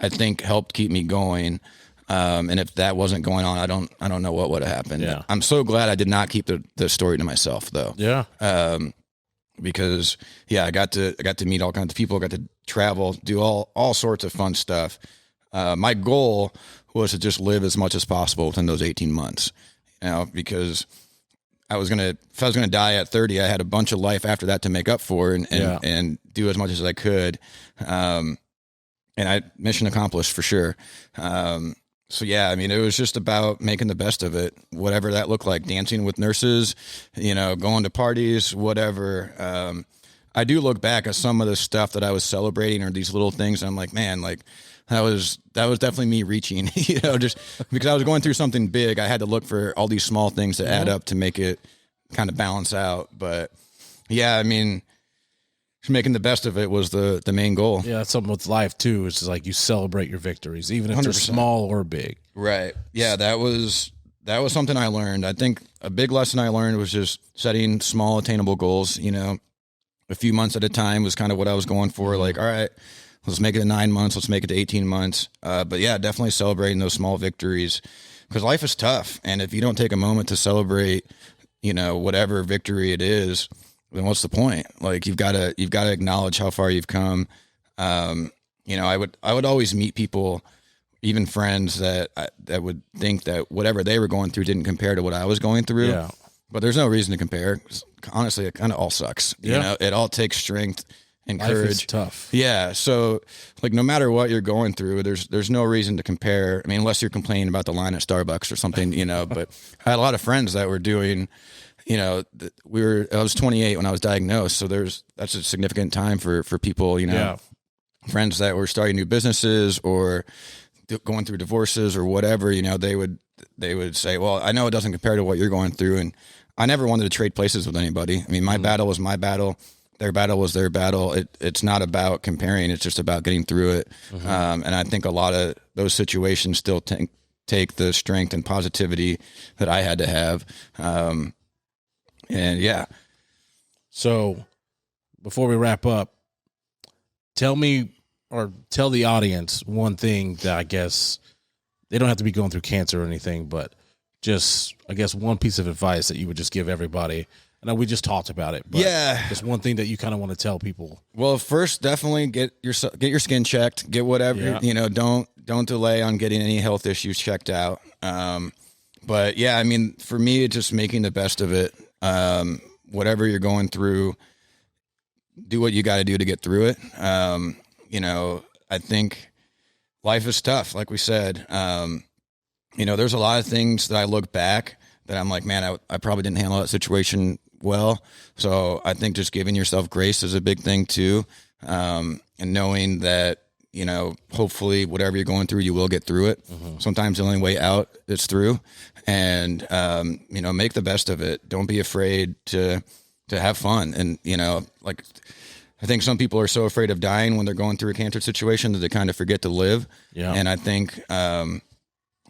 I think helped keep me going. And if that wasn't going on, I don't know what would have happened. Yeah. I'm so glad I did not keep the story to myself, though. Yeah. Because I got to meet all kinds of people, got to travel, do all sorts of fun stuff. My goal was to just live as much as possible within those 18 months, because if I was going to die at 30, I had a bunch of life after that to make up for and do as much as I could. And mission accomplished for sure. It was just about making the best of it, whatever that looked like, dancing with nurses, going to parties, whatever. I do look back at some of the stuff that I was celebrating or these little things. And I'm like, man, like that was definitely me reaching, just because I was going through something big. I had to look for all these small things to add up to make it kind of balance out. But just making the best of it was the main goal. Yeah. That's something with life too. It's just like you celebrate your victories, even if 100%. They're small or big. Right. Yeah. That was something I learned. I think a big lesson I learned was just setting small attainable goals, a few months at a time was kind of what I was going for. Like, all right, let's make it to 9 months. Let's make it to 18 months. Definitely celebrating those small victories, because life is tough. And if you don't take a moment to celebrate, whatever victory it is, then what's the point? Like, you've got to acknowledge how far you've come. I would always meet people, even friends that would think that whatever they were going through didn't compare to what I was going through. Yeah. But there's no reason to compare. Honestly, it kind of all sucks. Yeah. It all takes strength and courage. Life is tough. Yeah. So, like, no matter what you're going through, there's no reason to compare. I mean, unless you're complaining about the line at Starbucks or something, But I had a lot of friends that were doing, I was 28 when I was diagnosed. So that's a significant time for people, friends that were starting new businesses or going through divorces or whatever, they would say, well, I know it doesn't compare to what you're going through. And I never wanted to trade places with anybody. I mean, my battle was my battle. Their battle was their battle. It's not about comparing. It's just about getting through it. And I think a lot of those situations still take the strength and positivity that I had to have. And yeah. So before we wrap up, tell me or tell the audience one thing that I guess they don't have to be going through cancer or anything, but just, I guess, one piece of advice that you would just give everybody. I know we just talked about it, but just one thing that you kind of want to tell people. Well, first, definitely get your skin checked, get whatever, don't delay on getting any health issues checked out. But yeah, I mean, for me, it's just making the best of it. Whatever you're going through, do what you got to do to get through it. I think life is tough. Like we said, there's a lot of things that I look back that I'm like, man, I probably didn't handle that situation well. So I think just giving yourself grace is a big thing too. And knowing that, hopefully whatever you're going through, you will get through it. Mm-hmm. Sometimes the only way out is through, and, make the best of it. Don't be afraid to have fun. And, I think some people are so afraid of dying when they're going through a cancer situation that they kind of forget to live. Yeah. And I think,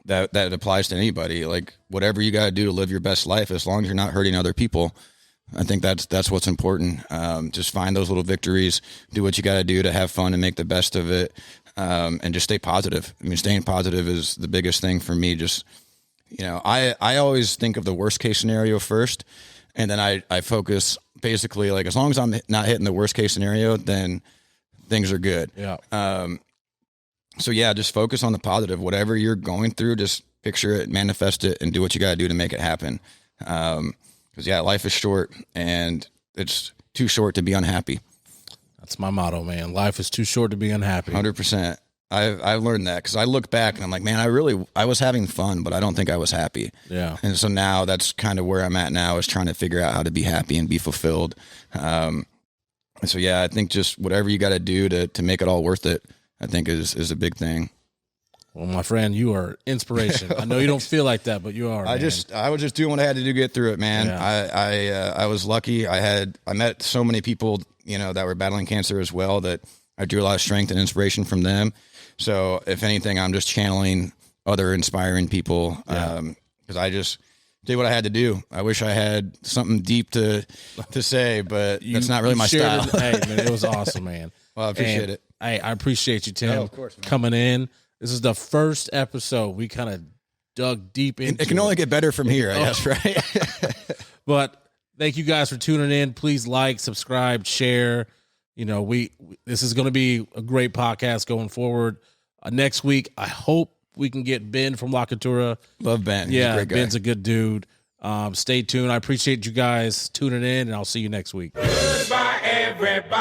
that applies to anybody. Like, whatever you got to do to live your best life, as long as you're not hurting other people, I think that's what's important. Just find those little victories, do what you got to do to have fun and make the best of it. And just stay positive. I mean, staying positive is the biggest thing for me. Just, I always think of the worst case scenario first. And then I focus basically, like, as long as I'm not hitting the worst case scenario, then things are good. Yeah. So yeah, just focus on the positive. Whatever you're going through, just picture it, manifest it, and do what you got to do to make it happen. Because life is short, and it's too short to be unhappy. That's my motto, man. Life is too short to be unhappy. 100%. I've learned that, because I look back and I'm like, man, I was having fun, but I don't think I was happy. Yeah. And so now that's kind of where I'm at now, is trying to figure out how to be happy and be fulfilled. And so yeah, I think just whatever you got to do to make it all worth it, I think is a big thing. Well, my friend, you are inspiration. I know you don't feel like that, but you are. I was just doing what I had to do to get through it, man. Yeah. I was lucky. I met so many people, that were battling cancer as well, that I drew a lot of strength and inspiration from them. So if anything, I'm just channeling other inspiring people, because I just did what I had to do. I wish I had something deep to say, but that's not really my style. Hey, man, it was awesome, man. Well, I appreciate it. I appreciate you, Tim, of course, coming in. This is the first episode we kind of dug deep into. It can only get better from here, I guess, right? But thank you guys for tuning in. Please like, subscribe, share. This is going to be a great podcast going forward. Next week, I hope we can get Ben from La Cultura. Love Ben. Yeah, He's a great guy. Ben's a good dude. Stay tuned. I appreciate you guys tuning in, and I'll see you next week. Goodbye, everybody.